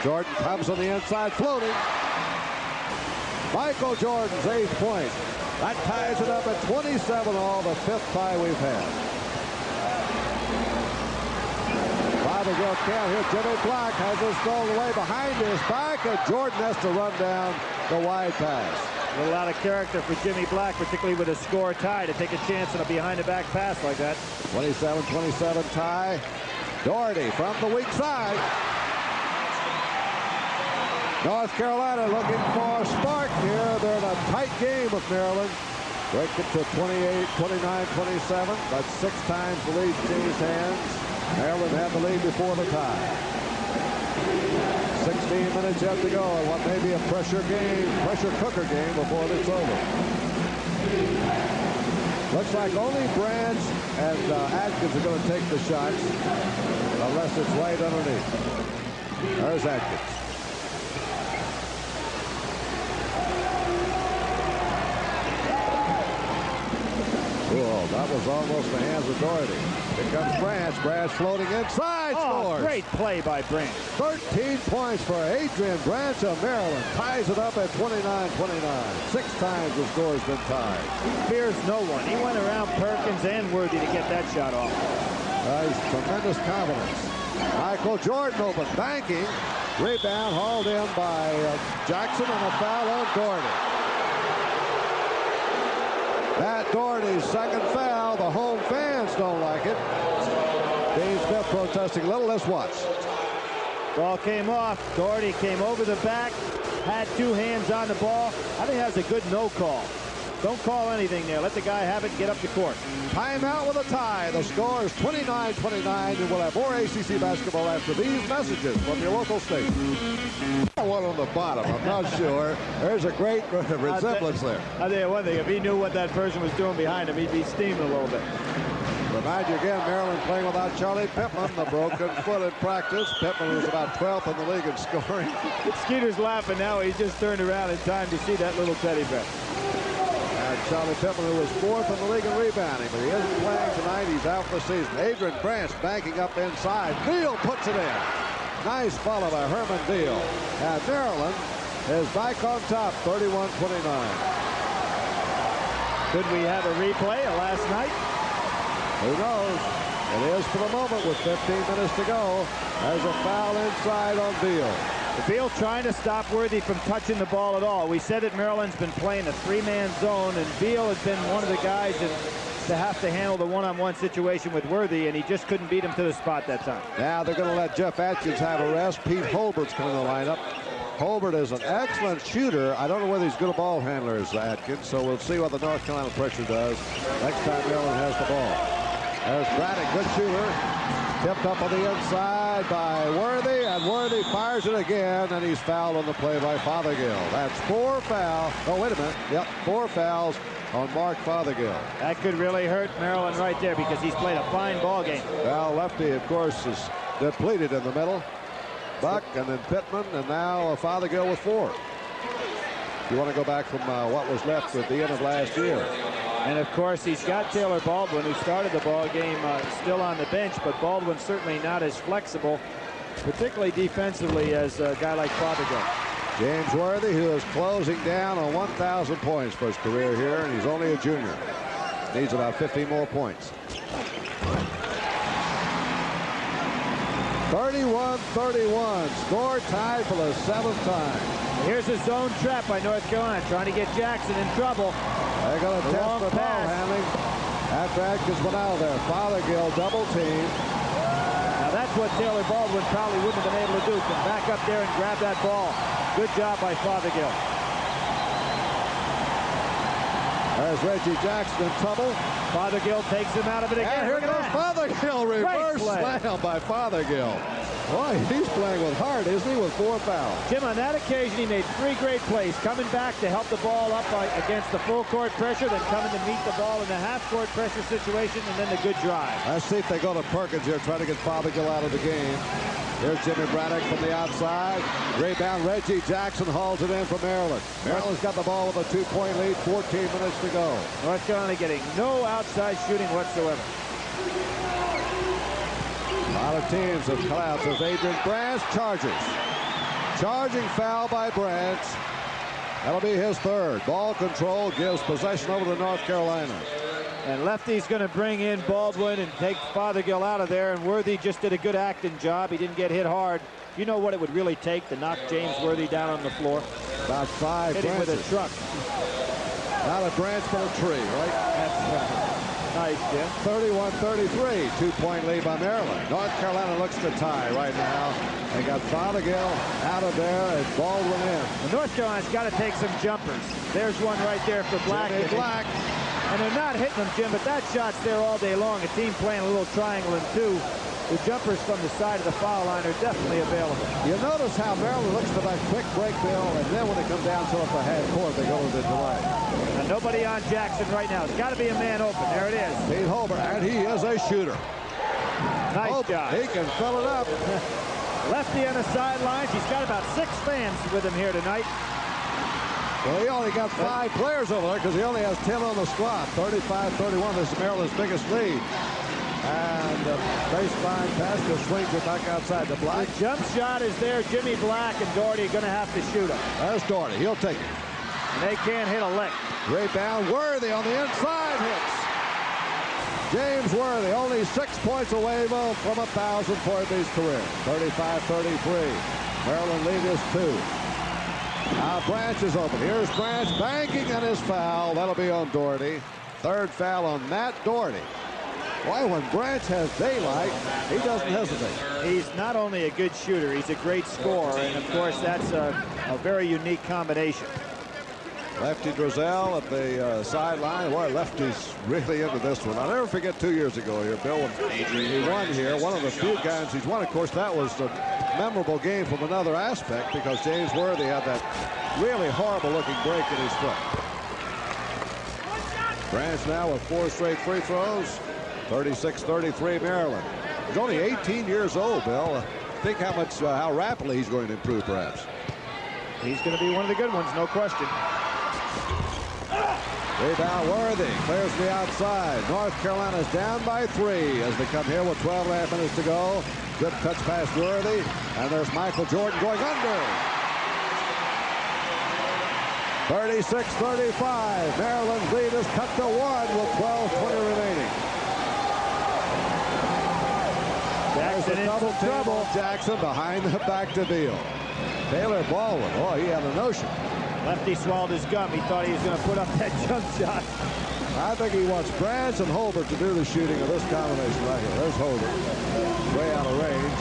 Speaker 1: Jordan comes on the inside, floating. Michael Jordan's 8th point. That ties it up at 27 all, the 5th tie we've had. Fothergill can't hit. Jimmy Black has it stolen away behind his back, and Jordan has to run down the wide pass.
Speaker 2: A lot of character for Jimmy Black, particularly with a score tie, to take a chance on a behind-the-back pass like that.
Speaker 1: 27-27 tie. Doherty from the weak side. North Carolina looking for a spark here. They're in a tight game with Maryland. Break it to 28, 29, 27. That's 6 times the lead changed hands. Maryland had the lead before the tie. 16 minutes yet to go in what may be a pressure cooker game before it's over. Looks like only Branch and Atkins are going to take the shots unless it's right underneath. There's Atkins. Oh, that was almost the hands of Doherty. Here comes Branch. Branch floating inside. Scores.
Speaker 2: Great play by Branch.
Speaker 1: 13 points for Adrian Branch of Maryland. Ties it up at 29-29. 6 times the score's been tied.
Speaker 2: He fears no one. He went around Perkins and Worthy to get that shot off.
Speaker 1: Nice, tremendous confidence. Michael Jordan open, banking. Rebound hauled in by Jackson, and a foul on Doherty. Matt Doherty's 2nd foul. The home fans don't like it. Dean Smith protesting a little. Let's watch.
Speaker 2: Ball came off. Doherty came over the back, had 2 hands on the ball. I think that's a good no call. Don't call anything there. Let the guy have it and get up the court.
Speaker 1: Timeout with a tie. The score is 29-29, and we'll have more ACC basketball after these messages from your local station. One on the bottom, I'm not sure. There's a great resemblance there.
Speaker 2: I'll tell you one thing. If he knew what that person was doing behind him, he'd be steaming a little bit.
Speaker 1: Remind you again, Maryland playing without Charlie Pittman, the broken foot in practice. Pittman was about 12th in the league in scoring.
Speaker 2: Skeeter's laughing now. He's just turned around in time to see that little teddy bear.
Speaker 1: Charlie Pittman, who was 4th in the league in rebounding, but he isn't playing tonight. He's out for the season. Adrian Branch banking up inside. Beal puts it in. Nice follow by Herman Beal. And Maryland is back on top, 31-29.
Speaker 2: Could we have a replay of last night?
Speaker 1: Who knows? It is for the moment with 15 minutes to go. There's a foul inside on Beal.
Speaker 2: Beal trying to stop Worthy from touching the ball at all. We said that Maryland's been playing a 3-man zone, and Beal has been one of the guys to have to handle the one-on-one situation with Worthy, and he just couldn't beat him to the spot that time.
Speaker 1: Now they're going to let Jeff Atkins have a rest. Pete Holbert's coming to the lineup. Holbert is an excellent shooter. I don't know whether he's good a ball handler as Atkins, so we'll see what the North Carolina pressure does next time Maryland has the ball. There's Braddock, good shooter. Tipped up on the inside by Worthy, and Worthy fires it again, and he's fouled on the play by Fothergill. That's 4 fouls. Oh, wait a minute. Yep, 4 fouls on Mark Fothergill.
Speaker 2: That could really hurt Maryland right there because he's played a fine ball game.
Speaker 1: Well, lefty, of course, is depleted in the middle. Buck, and then Pittman, and now Fothergill with 4. You want to go back from what was left at the end of last year.
Speaker 2: And, of course, he's got Taylor Baldwin, who started the ball game still on the bench, but Baldwin's certainly not as flexible, particularly defensively, as a guy like Fothergill.
Speaker 1: James Worthy, who is closing down on 1,000 points for his career here, and he's only a junior. Needs about 15 more points. 31-31, score tied for the 7th time.
Speaker 2: Here's a zone trap by North Carolina, trying to get Jackson in trouble.
Speaker 1: They're going to test the ball handling after Atkins went out of there. Fothergill double team.
Speaker 2: Now that's what Taylor Baldwin probably wouldn't have been able to do. Come back up there and grab that ball. Good job by Fothergill.
Speaker 1: There's Reggie Jackson in trouble.
Speaker 2: Fothergill takes him out of it again.
Speaker 1: And here goes Fothergill. Reverse slam by Fothergill. Boy, he's playing with heart, isn't he, with 4 fouls?
Speaker 2: Jim, on that occasion, he made 3 great plays. Coming back to help the ball up against the full court pressure, then coming to meet the ball in the half court pressure situation, and then the good drive.
Speaker 1: Let's see if they go to Perkins here, trying to get Fothergill out of the game. Here's Jimmy Braddock from the outside. Rebound, Reggie Jackson hauls it in for Maryland. Maryland's got the ball with a 2-point lead, 14 minutes to go.
Speaker 2: North Carolina getting no outside shooting whatsoever.
Speaker 1: A lot of teams have collapsed as Adrian Branch charges. Charging foul by Branch. That'll be his 3rd. Ball control gives possession over to North Carolina.
Speaker 2: And Lefty's going to bring in Baldwin and take Fothergill out of there. And Worthy just did a good acting job. He didn't get hit hard. You know what it would really take to knock James Worthy down on the floor?
Speaker 1: About 5
Speaker 2: Hit him with a truck.
Speaker 1: Not a branch, but a tree, right?
Speaker 2: That's right. Nice, Jim.
Speaker 1: 31-33, 2-point lead by Maryland. North Carolina looks to tie right now. They got Fothergill out of there and Baldwin in.
Speaker 2: Well, North Carolina's got to take some jumpers. There's one right there for Black.
Speaker 1: Black.
Speaker 2: And they're not hitting them, Jim, but that shot's there all day long. A team playing a little triangle and 2. The jumpers from the side of the foul line are definitely available.
Speaker 1: You notice how Maryland looks for that quick break, Bill, and then when it comes down to the half court, they go to the delay.
Speaker 2: And nobody on Jackson right now. It's got to be a man open. There it is.
Speaker 1: Pete Holbert, and he is a shooter.
Speaker 2: Nice job.
Speaker 1: He can fill it up.
Speaker 2: Lefty on the sidelines. He's got about 6 fans with him here tonight.
Speaker 1: Well, he only got 5 players over there because he only has 10 on the squad. 35-31. This is Maryland's biggest lead. And baseline pass just swings it back outside the block.
Speaker 2: The jump shot is there. Jimmy Black and Doherty are going to have to shoot him.
Speaker 1: There's Doherty. He'll take it.
Speaker 2: And they can't hit a lick.
Speaker 1: Rebound, Worthy on the inside hits. James Worthy only 6 points away from 1,000 point his career. 35-33. Maryland lead is 2. Now Branch is open. Here's Branch banking on his foul. That'll be on Doherty. 3rd foul on Matt Doherty. Boy, when Branch has daylight, he doesn't hesitate.
Speaker 2: He's not only a good shooter, he's a great scorer. And, of course, that's a very unique combination.
Speaker 1: Lefty Drizel at the sideline. Boy, Lefty's really into this one. I'll never forget 2 years ago here, Bill, when he won here. One of the few games he's won. Of course, that was a memorable game from another aspect because James Worthy had that really horrible-looking break in his foot. Branch now with 4 straight free throws. 36-33 Maryland. He's only 18 years old, Bill. Think how rapidly he's going to improve, perhaps.
Speaker 2: He's going to be one of the good ones, no question.
Speaker 1: Rebound Worthy clears the outside. North Carolina's down by 3 as they come here with 12.5 minutes to go. Good touch past Worthy, and there's Michael Jordan going under. 36-35. Maryland's lead is cut to 1 with 12:20 remaining.
Speaker 2: Jackson in
Speaker 1: double
Speaker 2: trouble.
Speaker 1: Jackson behind the back to Beal. Taylor Baldwin. Oh, he had a notion.
Speaker 2: Lefty swallowed his gum. He thought he was going to put up that jump shot.
Speaker 1: I think he wants Branch and Holbert to do the shooting of this combination right here. There's Holbert. Way out of range.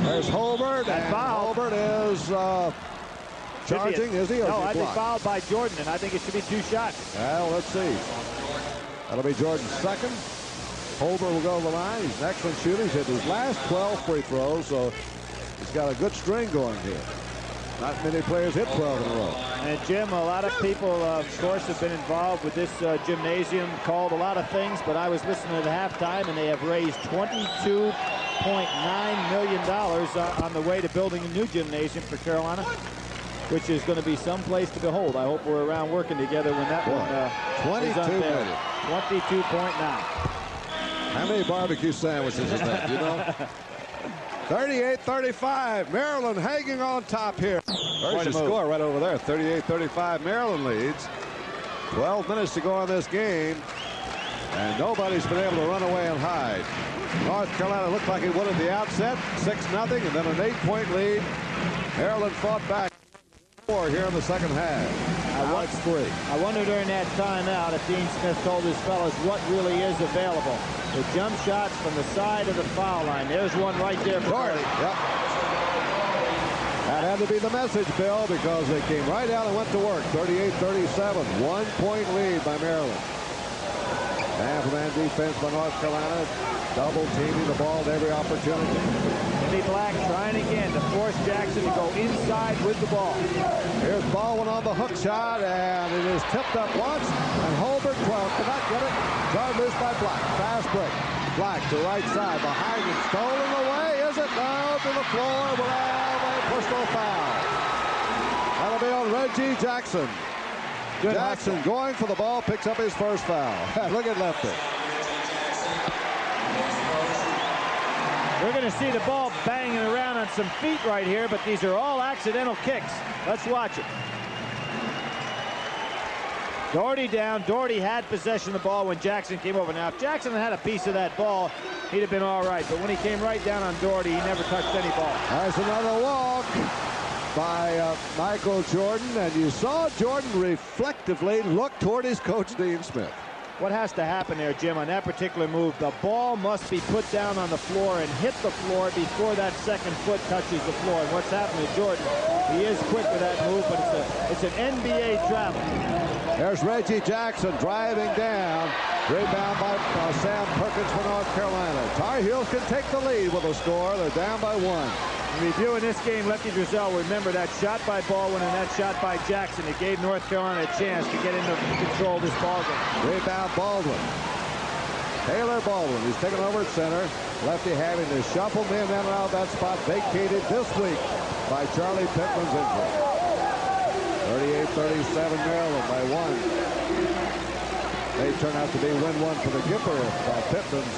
Speaker 1: There's Holbert. And Holbert is charging, is he? Or
Speaker 2: no,
Speaker 1: is he
Speaker 2: I think
Speaker 1: blocked?
Speaker 2: fouled by Jordan, and I think it should be 2 shots.
Speaker 1: Well, let's see. That'll be Jordan's 2nd. Holbert will go to the line. He's an excellent shooter. He's hit his last 12 free throws, so he's got a good string going here. Not many players hit 12 in a row.
Speaker 2: And Jim, a lot of people, of course, have been involved with this gymnasium, called a lot of things, but I was listening to the halftime, and they have raised $22.9 million on the way to building a new gymnasium for Carolina, which is going to be someplace to behold. I hope we're around working together when that one is
Speaker 1: 22
Speaker 2: unveiled.
Speaker 1: million.
Speaker 2: 22.9.
Speaker 1: How many barbecue sandwiches is that, you know? 38-35. Maryland hanging on top here. There's the score right over there. 38-35. Maryland leads. 12 minutes to go in this game. And nobody's been able to run away and hide. North Carolina looked like it would at the outset. 6-0 and then an 8-point lead. Maryland fought back 4 here in the second half. Now it's 3.
Speaker 2: I wonder during that timeout if Dean Smith told his fellas what really is available. The jump shots from the side of the foul line. There's one right there for Doherty.
Speaker 1: Yep. That had to be the message, Bill, because they came right out and went to work. 38-37. 1-point lead by Maryland. Man-for-man defense by North Carolina. Double teaming the ball at every opportunity.
Speaker 2: Jimmy Black trying again to force Jackson to go inside with the ball.
Speaker 1: Here's Baldwin on the hook shot, and it is tipped up once, and Holbert, 12, cannot get it. Jarred loose by Black. Fast break. Black to right side, behind him, stolen away. Is it? Down to the floor. Will have a personal foul. That'll be on Reggie Jackson.
Speaker 2: Good
Speaker 1: Jackson
Speaker 2: hustle.
Speaker 1: going for the ball, picks up his first foul. Look at Lefty.
Speaker 2: We're going to see the ball banging around on some feet right here, but these are all accidental kicks. Let's watch it. Doherty down. Doherty had possession of the ball when Jackson came over. Now, if Jackson had a piece of that ball, he'd have been all right. But when he came right down on Doherty, he never touched any ball.
Speaker 1: There's another walk by Michael Jordan, and you saw Jordan reflectively look toward his coach, Dean Smith.
Speaker 2: What has to happen there, Jim, on that particular move? The ball must be put down on the floor and hit the floor before that second foot touches the floor. And what's happened to Jordan? He is quick with that move, but it's an NBA travel.
Speaker 1: There's Reggie Jackson driving down. Rebound by Sam Perkins for North Carolina. Tar Heels can take the lead with a score. They're down by 1.
Speaker 2: Reviewing this game, Lefty Driesell, remember that shot by Baldwin and that shot by Jackson. It gave North Carolina a chance to get into control of this ball game.
Speaker 1: Rebound Baldwin. Taylor Baldwin, who's taken over at center. Lefty having to shuffle men in and out of that spot, vacated this week by Charlie Pittman's injury. 38-37 Maryland by 1. They turn out to be win-1 for the Gipper if Pittman's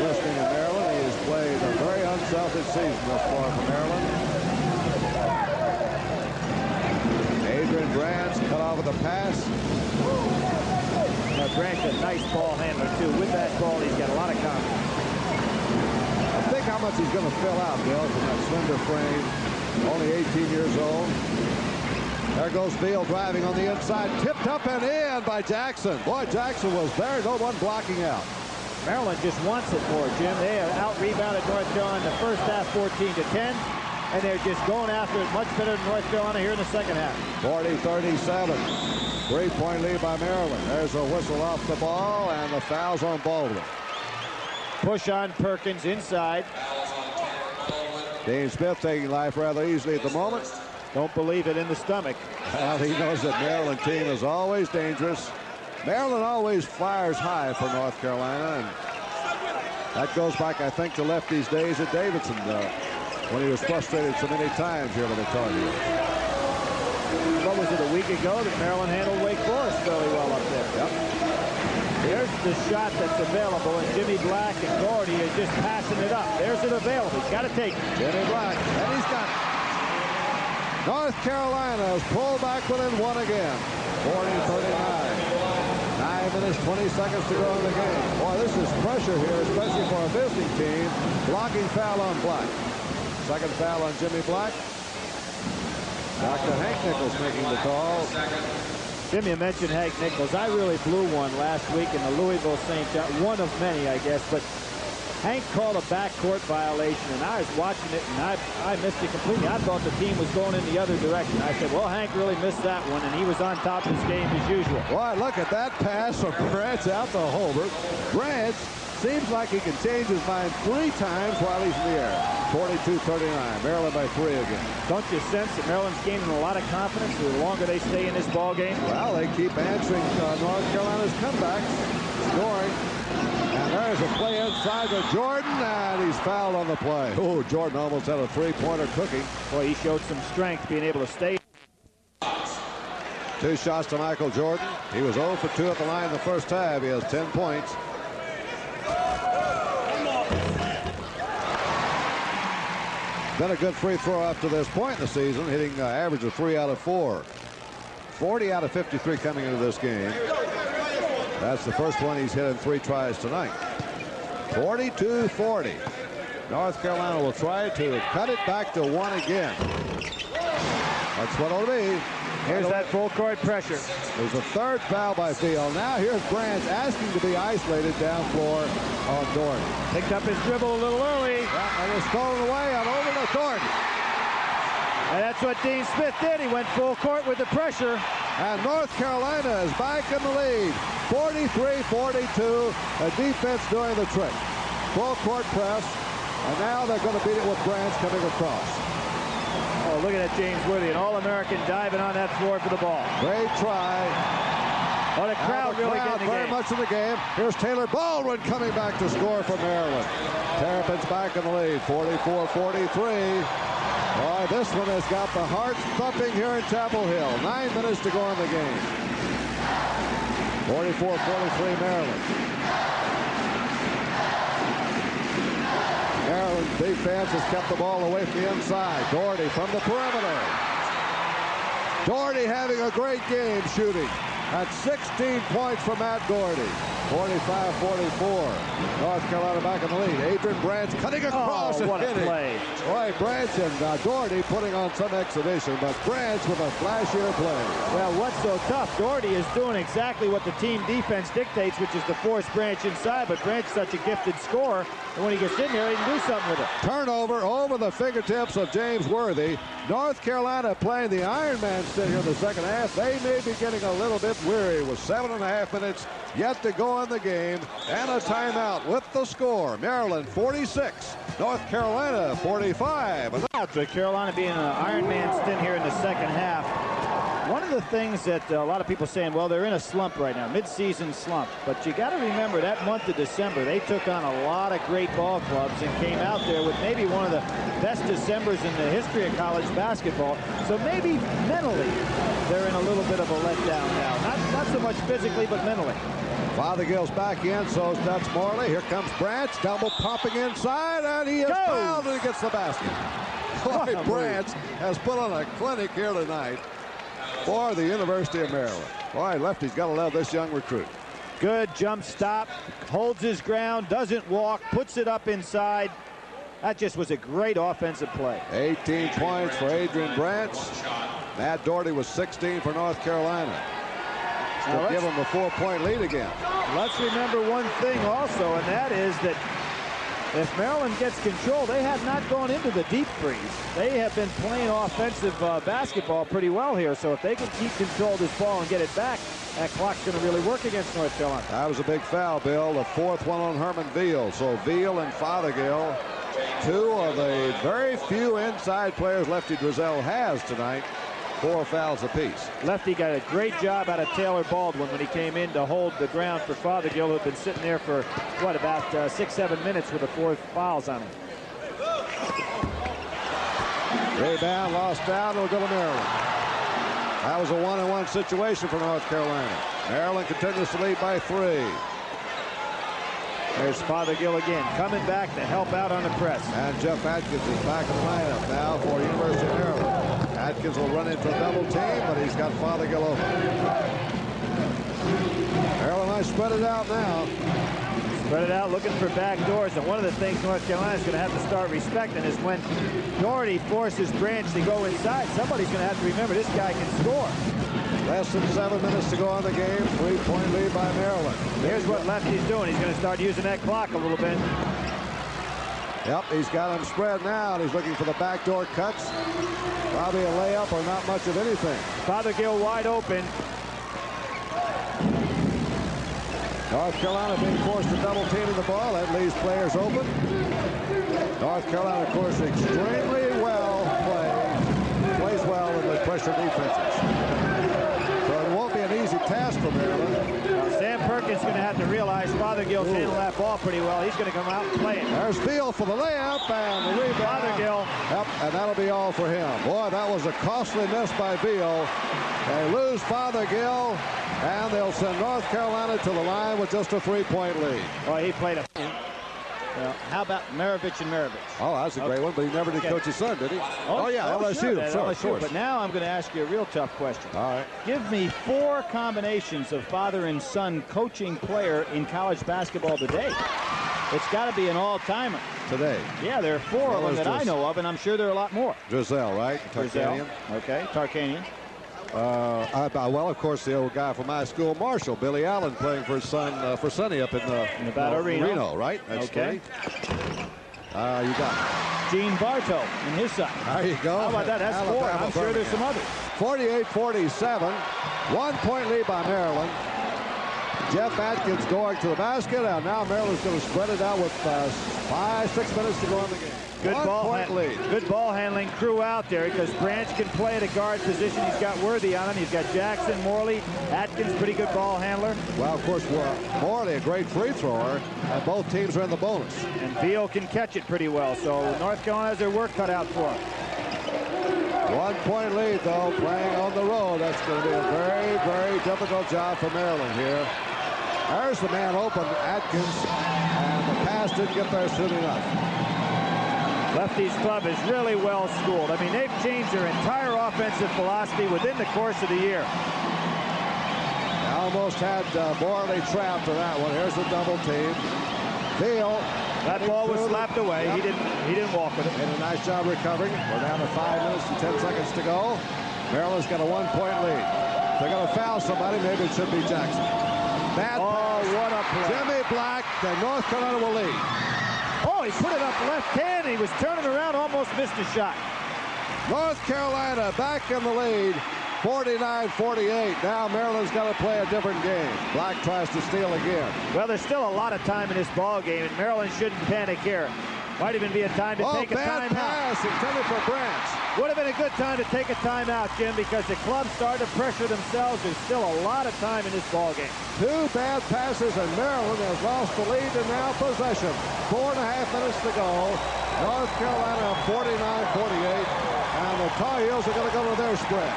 Speaker 1: listening in Maryland. He has played a very unselfish season thus far for Maryland. Adrian Brands cut off with a pass.
Speaker 2: Now, Grant's a nice ball handler, too. With that ball, he's got a lot of confidence.
Speaker 1: I think how much he's going to fill out, Bill, from that slender frame. Only 18 years old. There goes Beal driving on the inside. Tipped up and in by Jackson. Boy, Jackson was there. No one blocking out.
Speaker 2: Maryland just wants it more, Jim. They have out-rebounded North Carolina in the first half 14-10, and they're just going after it much better than North Carolina here in the second half.
Speaker 1: 40-37. 3-point lead by Maryland. There's a whistle off the ball, and the foul's on Baldwin.
Speaker 2: Push on Perkins inside.
Speaker 1: Dean Smith taking life rather easily at the moment.
Speaker 2: Don't believe it in the stomach.
Speaker 1: Well, he knows that Maryland team is always dangerous. Maryland always fires high for North Carolina, and that goes back, I think, to Lefty's days at Davidson when he was frustrated so many times here with the Tar Heels.
Speaker 2: What was it, a week ago that Maryland handled Wake Forest fairly well up there?
Speaker 1: Yep.
Speaker 2: There's the shot that's available, and Jimmy Black and Doherty are just passing it up. There's it available. He's got to take it.
Speaker 1: Jimmy Black, and he's got it. North Carolina has pulled back within 1 again. 40-39. 9 minutes, 20 seconds to go in the game. Boy, this is pressure here, especially for a visiting team. Blocking foul on Black. Second foul on Jimmy Black. Dr. Hank Nichols making the call.
Speaker 2: Jimmy, you mentioned Hank Nichols. I really blew one last week in the Louisville St. John. One of many, I guess. But Hank called a backcourt violation, and I was watching it, and I missed it completely. I thought the team was going in the other direction. I said, well, Hank really missed that one, and he was on top of his game as usual.
Speaker 1: Boy, look at that pass from Branch out to Holbert. Branch seems like he can change his mind 3 times while he's in the air. 42-39. Maryland by 3 again.
Speaker 2: Don't you sense that Maryland's gaining a lot of confidence the longer they stay in this ball game?
Speaker 1: Well, they keep answering North Carolina's comebacks, scoring. And there's a play inside to Jordan, and he's fouled on the play. Oh, Jordan almost had a 3-pointer cooking.
Speaker 2: Boy, he showed some strength being able to stay.
Speaker 1: 2 shots to Michael Jordan. He was 0 for 2 at the line in the first half. He has 10 points. Been a good free throw up to this point in the season, hitting an average of 3 out of 4. 40 out of 53 coming into this game. That's the first one he's hit in 3 tries tonight. 42-40. North Carolina will try to cut it back to 1 again. That's what it'll be.
Speaker 2: Here's that full court pressure.
Speaker 1: There's a 3rd foul by Field. Now here's Branch asking to be isolated down floor on Doherty.
Speaker 2: Picked up his dribble a little early.
Speaker 1: Yeah, and it's stolen away and over to Doherty.
Speaker 2: And that's what Dean Smith did. He went full court with the pressure.
Speaker 1: And North Carolina is back in the lead, 43-42. The defense doing the trick. Full court press, and now they're going to beat it with Branch coming across.
Speaker 2: Oh, look at that James Worthy, an All-American diving on that floor for the ball.
Speaker 1: Great try.
Speaker 2: Oh, the crowd really getting the
Speaker 1: very
Speaker 2: game.
Speaker 1: much in the game. Here's Taylor Baldwin coming back to score for Maryland. Terrapins back in the lead, 44-43. Boy, this one has got the heart thumping here in Chapel Hill. 9 minutes to go in the game. 44-43 Maryland. Maryland's defense has kept the ball away from the inside. Doherty from the perimeter. Doherty having a great game shooting. At 16 points for Matt Doherty. 45-44. North Carolina back in the lead. Adrian Branch cutting across and
Speaker 2: what a
Speaker 1: hitting.
Speaker 2: play.
Speaker 1: Boy, Branch and Doherty putting on some exhibition, but Branch with a flashier play.
Speaker 2: Well, what's so tough? Doherty is doing exactly what the team defense dictates, which is to force Branch inside, but Branch is such a gifted scorer, and when he gets in there, he can do something with it.
Speaker 1: Turnover over the fingertips of James Worthy. North Carolina playing the Iron Man sit here in the second half. They may be getting a little bit weary with 7.5 minutes yet to go in the game, and a timeout with the score. Maryland 46, North Carolina 45.
Speaker 2: After Carolina being an Iron Man stint here in the second half, one of the things that a lot of people saying, well, they're in a slump right now, mid-season slump. But you got to remember that month of December, they took on a lot of great ball clubs and came out there with maybe one of the best Decembers in the history of college basketball. So maybe mentally, they're in a little bit of a letdown now. Not so much physically, but mentally.
Speaker 1: Fothergill's back in, so is Dutch Morley. Here comes Branch, double popping inside, and he is fouled, and he gets the basket. Boy, Branch has put on a clinic here tonight for the University of Maryland. Boy, Lefty's got to love this young recruit.
Speaker 2: Good jump stop, holds his ground, doesn't walk, puts it up inside. That just was a great offensive play.
Speaker 1: 18 points for Adrian Branch. Matt Doherty was 16 for North Carolina. To give them a 4-point lead again.
Speaker 2: Let's remember one thing also, and that is that if Maryland gets control, they have not gone into the deep freeze. They have been playing offensive basketball pretty well here, so if they can keep control of this ball and get it back, that clock's going to really work against North Carolina.
Speaker 1: That was a big foul, Bill. The fourth one on Herman Veal. So Veal and Fothergill, two of the very few inside players Lefty Driesell has tonight. 4 fouls apiece.
Speaker 2: Lefty got a great job out of Taylor Baldwin when he came in to hold the ground for Fothergill, who had been sitting there for, what, about 6-7 minutes with the 4 fouls on him.
Speaker 1: Rebound, lost out, it'll go to Maryland. That was a 1-on-1 situation for North Carolina. Maryland continues to lead by 3.
Speaker 2: There's Fothergill again, coming back to help out on the press.
Speaker 1: And Jeff Atkins is back in the lineup now for University of Maryland. Atkins will run into a double team, but he's got Fothergill open. Maryland might spread it out now.
Speaker 2: Spread it out, looking for back doors. And one of the things North Carolina is going to have to start respecting is when Doherty forces Branch to go inside, somebody's going to have to remember this guy can score.
Speaker 1: Less than 7 minutes to go on the game. 3-point lead by Maryland.
Speaker 2: Here's what Lefty's doing. He's going to start using that clock a little bit.
Speaker 1: Yep, he's got him spread now, and he's looking for the backdoor cuts. Probably a layup or not much of anything.
Speaker 2: Fothergill wide open.
Speaker 1: North Carolina being forced to double team the ball. That leaves players open. North Carolina, of course, extremely well played. Plays well in the pressure defenses. So it won't be an easy task for Maryland.
Speaker 2: Sam Perkins going to have to realize Fothergill's handled that ball pretty well. He's going to come out and play it.
Speaker 1: There's Field for the layup and the rebound.
Speaker 2: Fothergill.
Speaker 1: Yep, and that'll be all for him. Boy, that was a costly miss by Veal. They lose Fothergill, and they'll send North Carolina to the line with just a 3-point lead.
Speaker 2: Well, he played a... Well, how about Maravich and Maravich?
Speaker 1: Oh, that's a great one, but he never did coach his son, did he? Oh yeah, LSU. Sure, of course.
Speaker 2: But now I'm going to ask you a real tough question.
Speaker 1: All right.
Speaker 2: Give me 4 combinations of father and son coaching player in college basketball today. It's got to be an all-timer.
Speaker 1: Today?
Speaker 2: Yeah, there are 4 of them that I know of, and I'm sure there are a lot more.
Speaker 1: Driesell, right?
Speaker 2: Driesell. Okay, Tarkanian.
Speaker 1: Well, of course, the old guy from my school, Marshall, Billy Allen, playing for his son, for Sonny up in
Speaker 2: Nevada, Reno,
Speaker 1: right? That's
Speaker 2: okay.
Speaker 1: You got it.
Speaker 2: Gene Bartow and his side.
Speaker 1: There you go.
Speaker 2: How about that? That's four. I'm sure there's some others.
Speaker 1: 48-47. 1 point lead by Maryland. Jeff Atkins going to the basket, and now Maryland's going to spread it out with 5-6 minutes to go in the game.
Speaker 2: Good
Speaker 1: 1
Speaker 2: ball
Speaker 1: point lead.
Speaker 2: Good ball handling crew out there because Branch can play at a guard position. He's got Worthy on him. He's got Jackson, Morley, Atkins, pretty good ball handler.
Speaker 1: Well, of course, Morley, a great free thrower, and both teams are in the bonus.
Speaker 2: And Veal can catch it pretty well, so North Carolina has their work cut out for them.
Speaker 1: 1 point lead, though, playing on the road. That's going to be a very, very difficult job for Maryland here. There's the man open, Atkins, and the pass didn't get there soon enough.
Speaker 2: Lefty's club is really well schooled. I mean, they've changed their entire offensive philosophy within the course of the year.
Speaker 1: Almost had Morley trapped to that one. Here's the double team. Veal.
Speaker 2: That ball was slapped away. Yep. He didn't walk with it.
Speaker 1: Did a nice job recovering. We're down to 5 minutes and 10 seconds to go. Maryland's got a 1 point lead. If they're going to foul somebody, maybe it should be Jackson. Bad
Speaker 2: pass. What a play.
Speaker 1: Jimmy Black, then North Carolina will lead.
Speaker 2: Oh, he put it up left hand. He was turning around, almost missed a shot.
Speaker 1: North Carolina back in the lead, 49-48. Now Maryland's got to play a different game. Black tries to steal again.
Speaker 2: Well, there's still a lot of time in this ball game, and Maryland shouldn't panic here. Might even be a time to take a timeout.
Speaker 1: Bad pass intended for Branch.
Speaker 2: Would have been a good time to take a timeout, Jim, because the clubs started to pressure themselves. There's still a lot of time in this ball game.
Speaker 1: 2 bad passes, and Maryland has lost the lead and now possession. 4.5 minutes to go. North Carolina 49-48, and the Tar Heels are going to go to their spread.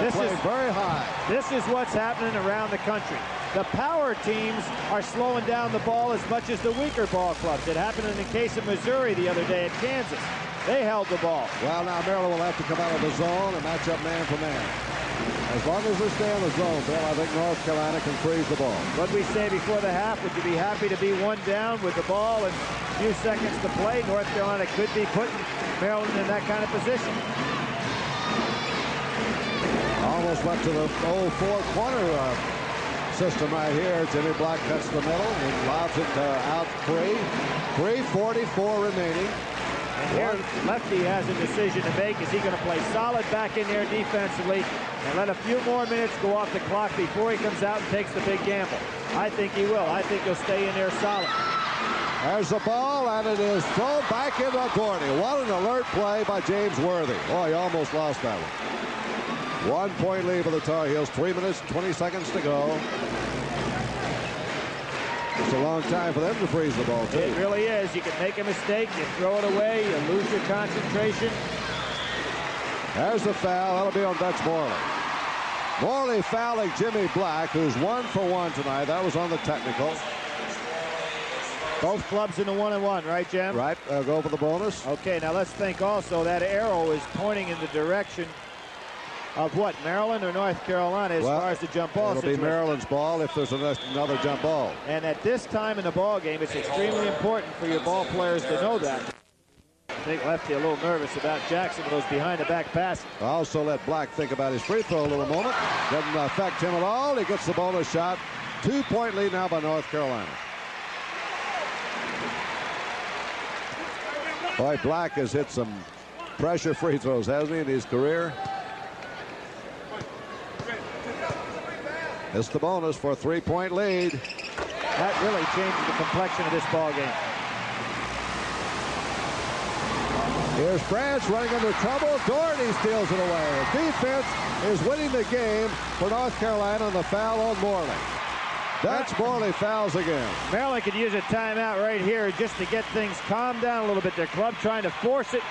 Speaker 1: This is very high.
Speaker 2: This is what's happening around the country. The power teams are slowing down the ball as much as the weaker ball clubs. It happened in the case of Missouri the other day at Kansas. They held the ball.
Speaker 1: Well, now Maryland will have to come out of the zone and match up man for man. As long as they stay in the zone, Bill, I think North Carolina can freeze the ball.
Speaker 2: What did we say before the half? Would you be happy to be 1 down with the ball and a few seconds to play? North Carolina could be putting Maryland in that kind of position.
Speaker 1: Almost went to the old four-corner system right here. Jimmy Black cuts the middle and lobs it out free. 3:44 remaining.
Speaker 2: And here, Lefty has a decision to make. Is he going to play solid back in there defensively and let a few more minutes go off the clock before he comes out and takes the big gamble? I think he will. I think he'll stay in there solid.
Speaker 1: There's the ball, and it is thrown back into Gordy. What an alert play by James Worthy. Oh, he almost lost that one. 1 point lead for the Tar Heels. 3 minutes, 20 seconds to go. It's a long time for them to freeze the ball, too.
Speaker 2: It really is. You can make a mistake, you throw it away, you lose your concentration.
Speaker 1: There's the foul. That'll be on Dutch Morley. Morley fouling Jimmy Black, who's 1 for 1 tonight. That was on the technical.
Speaker 2: Both clubs in the 1-and-1, right, Jim?
Speaker 1: Right. Go for the bonus.
Speaker 2: Okay, now let's think also that arrow is pointing in the direction of what, Maryland or North Carolina as far as the jump ball situation?
Speaker 1: It'll be Maryland's ball if there's another jump ball.
Speaker 2: And at this time in the ball game, it's extremely important for your ball players to know that. I think Lefty a little nervous about Jackson with those behind-the-back passes.
Speaker 1: Also let Black think about his free throw a little moment. Doesn't affect him at all. He gets the bonus shot. 2 point lead now by North Carolina. Boy, Black has hit some pressure free throws, hasn't he, in his career? It's the bonus for a 3 point lead.
Speaker 2: That really changes the complexion of this ball game.
Speaker 1: Here's Branch running into trouble. Doherty steals it away. Defense is winning the game for North Carolina on the foul on Morley. That's Morley fouls again.
Speaker 2: Maryland could use a timeout right here just to get things calmed down a little bit. Their club trying to force it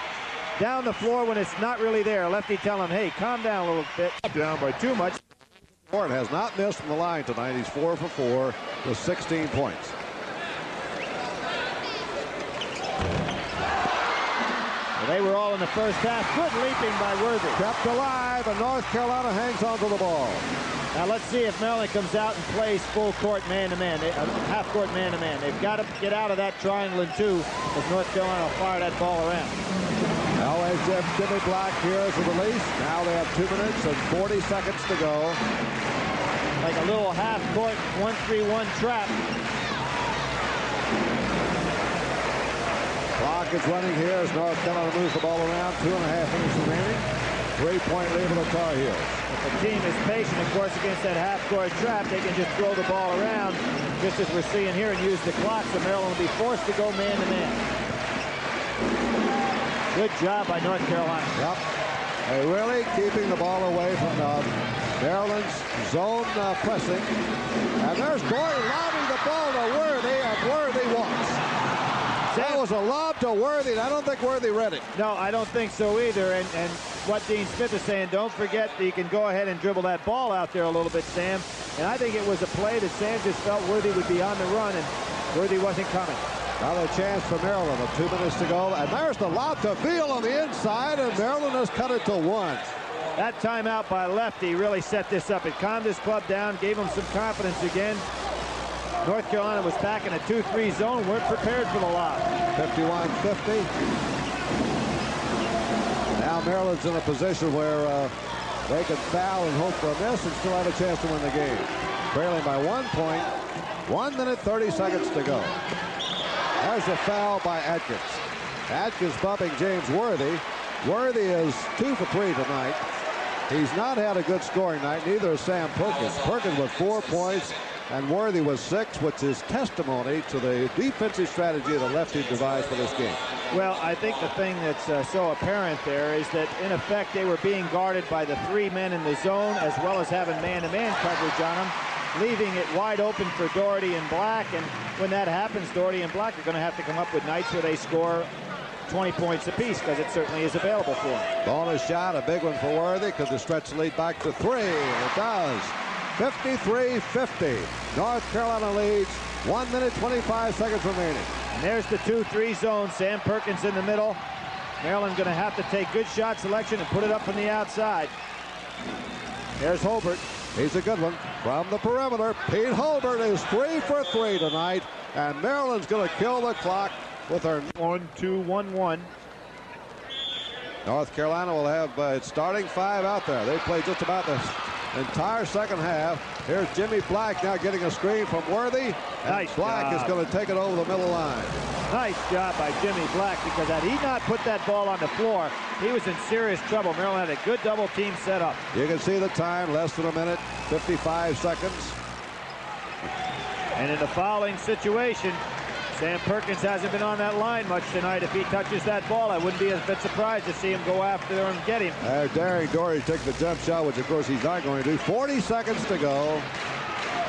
Speaker 2: down the floor when it's not really there. Lefty telling him, hey, calm down a little bit.
Speaker 1: Down by too much. Ford has not missed from the line tonight. He's 4 for 4 with 16 points.
Speaker 2: Well, they were all in the first half. Good leaping by Worthy.
Speaker 1: Kept alive, and North Carolina hangs onto the ball.
Speaker 2: Now let's see if Maryland comes out and plays full court man-to-man, half court man-to-man. They've got to get out of that triangle in 2 if North Carolina will fire that ball around.
Speaker 1: Now as Jimmy Black here is the release. Now they have 2 minutes and 40 seconds to go.
Speaker 2: Like a little half-court 1-3-1 trap.
Speaker 1: Clock seconds running here as North Carolina moves the ball around. 2.5 minutes remaining. 3-point lead for the Tar Heels.
Speaker 2: If the team is patient, of course, against that half-court trap, they can just throw the ball around, just as we're seeing here, and use the clock, so Maryland will be forced to go man-to-man. Good job by North Carolina.
Speaker 1: Yep. They're really keeping the ball away from Maryland's zone pressing. And there's Dory lobbing the ball to Worthy, and Worthy walks. That was a lob to Worthy, and I don't think Worthy read it.
Speaker 2: No, I don't think so either. And what Dean Smith is saying, don't forget that you can go ahead and dribble that ball out there a little bit, Sam. And I think it was a play that Sam just felt Worthy would be on the run, and Worthy wasn't coming.
Speaker 1: Another chance for Maryland with 2 minutes to go. And there's the lob to Veal on the inside, and Maryland has cut it to 1.
Speaker 2: That timeout by Lefty really set this up. It calmed this club down, gave them some confidence again. North Carolina was back in a 2-3 zone, weren't prepared for the lob.
Speaker 1: 51-50. Now Maryland's in a position where they can foul and hope for a miss and still have a chance to win the game. Trailing by 1 point. 1 minute, 30 seconds to go. There's a foul by Atkins. Atkins bumping James Worthy. Worthy is 2 for 3 tonight. He's not had a good scoring night. Neither has Sam Perkins. Perkins with 4 points. And Worthy was 6, which is testimony to the defensive strategy the lefty devised for this game.
Speaker 2: Well, I think the thing that's so apparent there is that, in effect, they were being guarded by the 3 men in the zone, as well as having man-to-man coverage on them, leaving it wide open for Doherty and Black. And when that happens, Doherty and Black are going to have to come up with nights where they score 20 points apiece, because it certainly is available for them.
Speaker 1: Bonus shot, a big one for Worthy, because to stretch the lead back to 3. It does. 53-50. North Carolina leads. 1 minute, 25 seconds remaining.
Speaker 2: And there's the 2-3 zone. Sam Perkins in the middle. Maryland going to have to take good shot selection and put it up from the outside. There's Holbert.
Speaker 1: He's a good one from the perimeter. Pete Holbert is 3 for 3 tonight, and Maryland's going to kill the clock with her
Speaker 2: 1-2-1-1.
Speaker 1: North Carolina will have its starting 5 out there. They played just about the entire second half. Here's Jimmy Black now getting a screen from Worthy.
Speaker 2: Nice
Speaker 1: Black
Speaker 2: job.
Speaker 1: is going to take it over the middle line.
Speaker 2: Nice job by Jimmy Black, because had he not put that ball on the floor, he was in serious trouble. Maryland had a good double team set up.
Speaker 1: You can see the time, less than a minute, 55 seconds.
Speaker 2: And in the fouling situation, Sam Perkins hasn't been on that line much tonight. If he touches that ball, I wouldn't be a bit surprised to see him go after there and get him.
Speaker 1: Daring Doherty takes the jump shot, which of course he's not going to do. 40 seconds to go.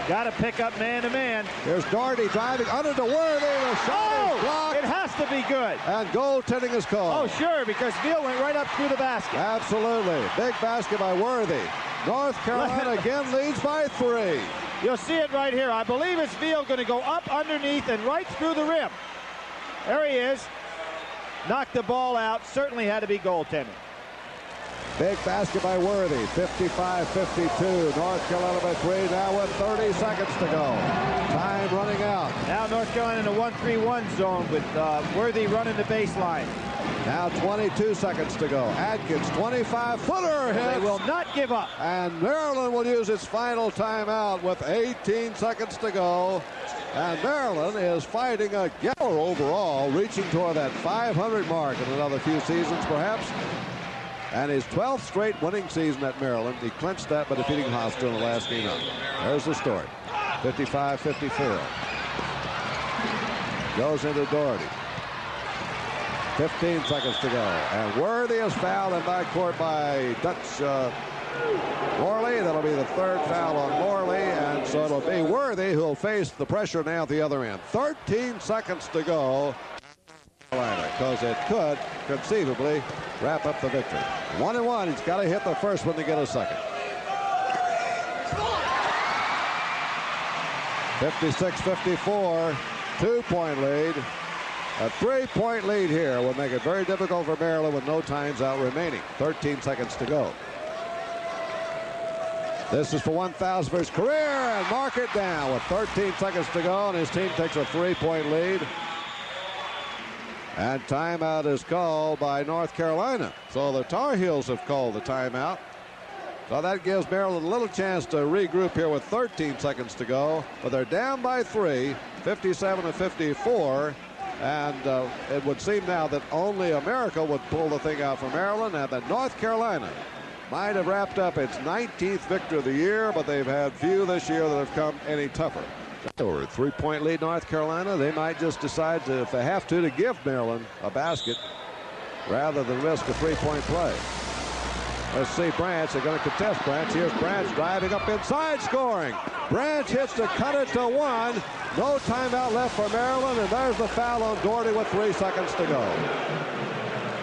Speaker 2: Got to pick up man-to-man.
Speaker 1: Here's Doherty driving under to Worthy. The shot is blocked.
Speaker 2: It has to be good.
Speaker 1: And goaltending is called.
Speaker 2: Oh, sure, because Veal went right up through the basket.
Speaker 1: Absolutely. Big basket by Worthy. North Carolina again leads by 3.
Speaker 2: You'll see it right here. I believe it's Veal going to go up underneath and right through the rim. There he is. Knocked the ball out. Certainly had to be goaltending.
Speaker 1: Big basket by Worthy. 55-52. North Carolina by 3 now with 30 seconds to go. Time running out.
Speaker 2: Now North Carolina in a 1-3-1 zone with Worthy running the baseline.
Speaker 1: Now 22 seconds to go. Atkins, 25-footer hits.
Speaker 2: They will not give up.
Speaker 1: And Maryland will use its final timeout with 18 seconds to go. And Maryland is fighting a Geller overall, reaching toward that 500 mark in another few seasons perhaps. And his 12th straight winning season at Maryland. He clinched that by defeating Hofstra in the last game out. There's the story. 55-54. Goes into Doherty. 15 seconds to go. And Worthy is fouled in backcourt by Dutch Morley. That'll be the 3rd foul on Morley. And so it'll be Worthy who'll face the pressure now at the other end. 13 seconds to go. Because it could conceivably wrap up the victory. 1-1. He's got to hit the first one to get a second. 56-54. 2-point lead. A 3-point lead here will make it very difficult for Maryland with no times out remaining. 13 seconds to go. This is for 1,000 for his career, and mark it down with 13 seconds to go, and his team takes a 3-point lead. And timeout is called by North Carolina. So the Tar Heels have called the timeout. So that gives Maryland a little chance to regroup here with 13 seconds to go. But they're down by 3, 57-54. And it would seem now that only America would pull the thing out for Maryland, and that North Carolina might have wrapped up its 19th victory of the year, but they've had few this year that have come any tougher. Or a 3-point lead, North Carolina. They might just decide to, if they have to give Maryland a basket rather than risk a 3-point play. Let's see Branch. They're going to contest Branch. Here's Branch driving up inside, scoring. Branch hits to cut it to 1. No timeout left for Maryland, and there's the foul on Doherty with 3 seconds to go.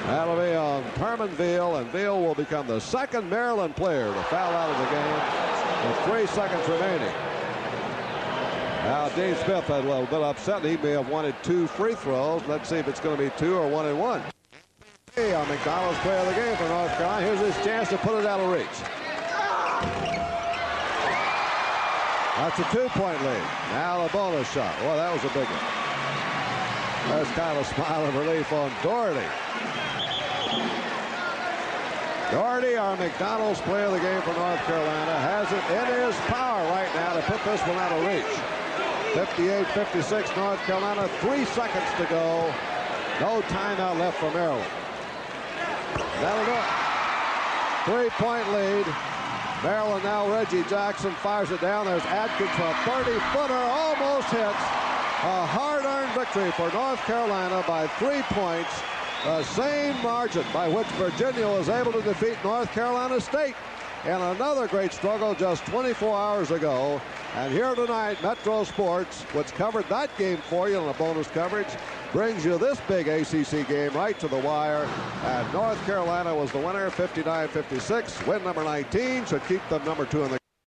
Speaker 1: That'll be on Herman Veal, and Veal will become the second Maryland player to foul out of the game with 3 seconds remaining. Now, Dean Smith had a little bit upset. He may have wanted 2 free throws. Let's see if it's going to be 2 or 1 and 1. Hey, on McDonald's player of the game for North Carolina. Here's his chance to put it out of reach. That's a 2-point lead. Now the bonus shot. Well, that was a big one. There's kind of a smile of relief on Doherty. Doherty, our McDonald's player of the game for North Carolina, has it in his power right now to put this one out of reach. 58-56 North Carolina. 3 seconds to go. No timeout left for Maryland. That'll do it. 3-point lead. Maryland now. Reggie Jackson fires it down. There's Atkins for a 30-footer. Almost hits. A hard-earned victory for North Carolina by 3 points. The same margin by which Virginia was able to defeat North Carolina State in another great struggle just 24 hours ago. And here tonight, Metro Sports, which covered that game for you in a bonus coverage, brings you this big ACC game right to the wire. And North Carolina was the winner, 59-56. Win number 19 should keep them number 2 in the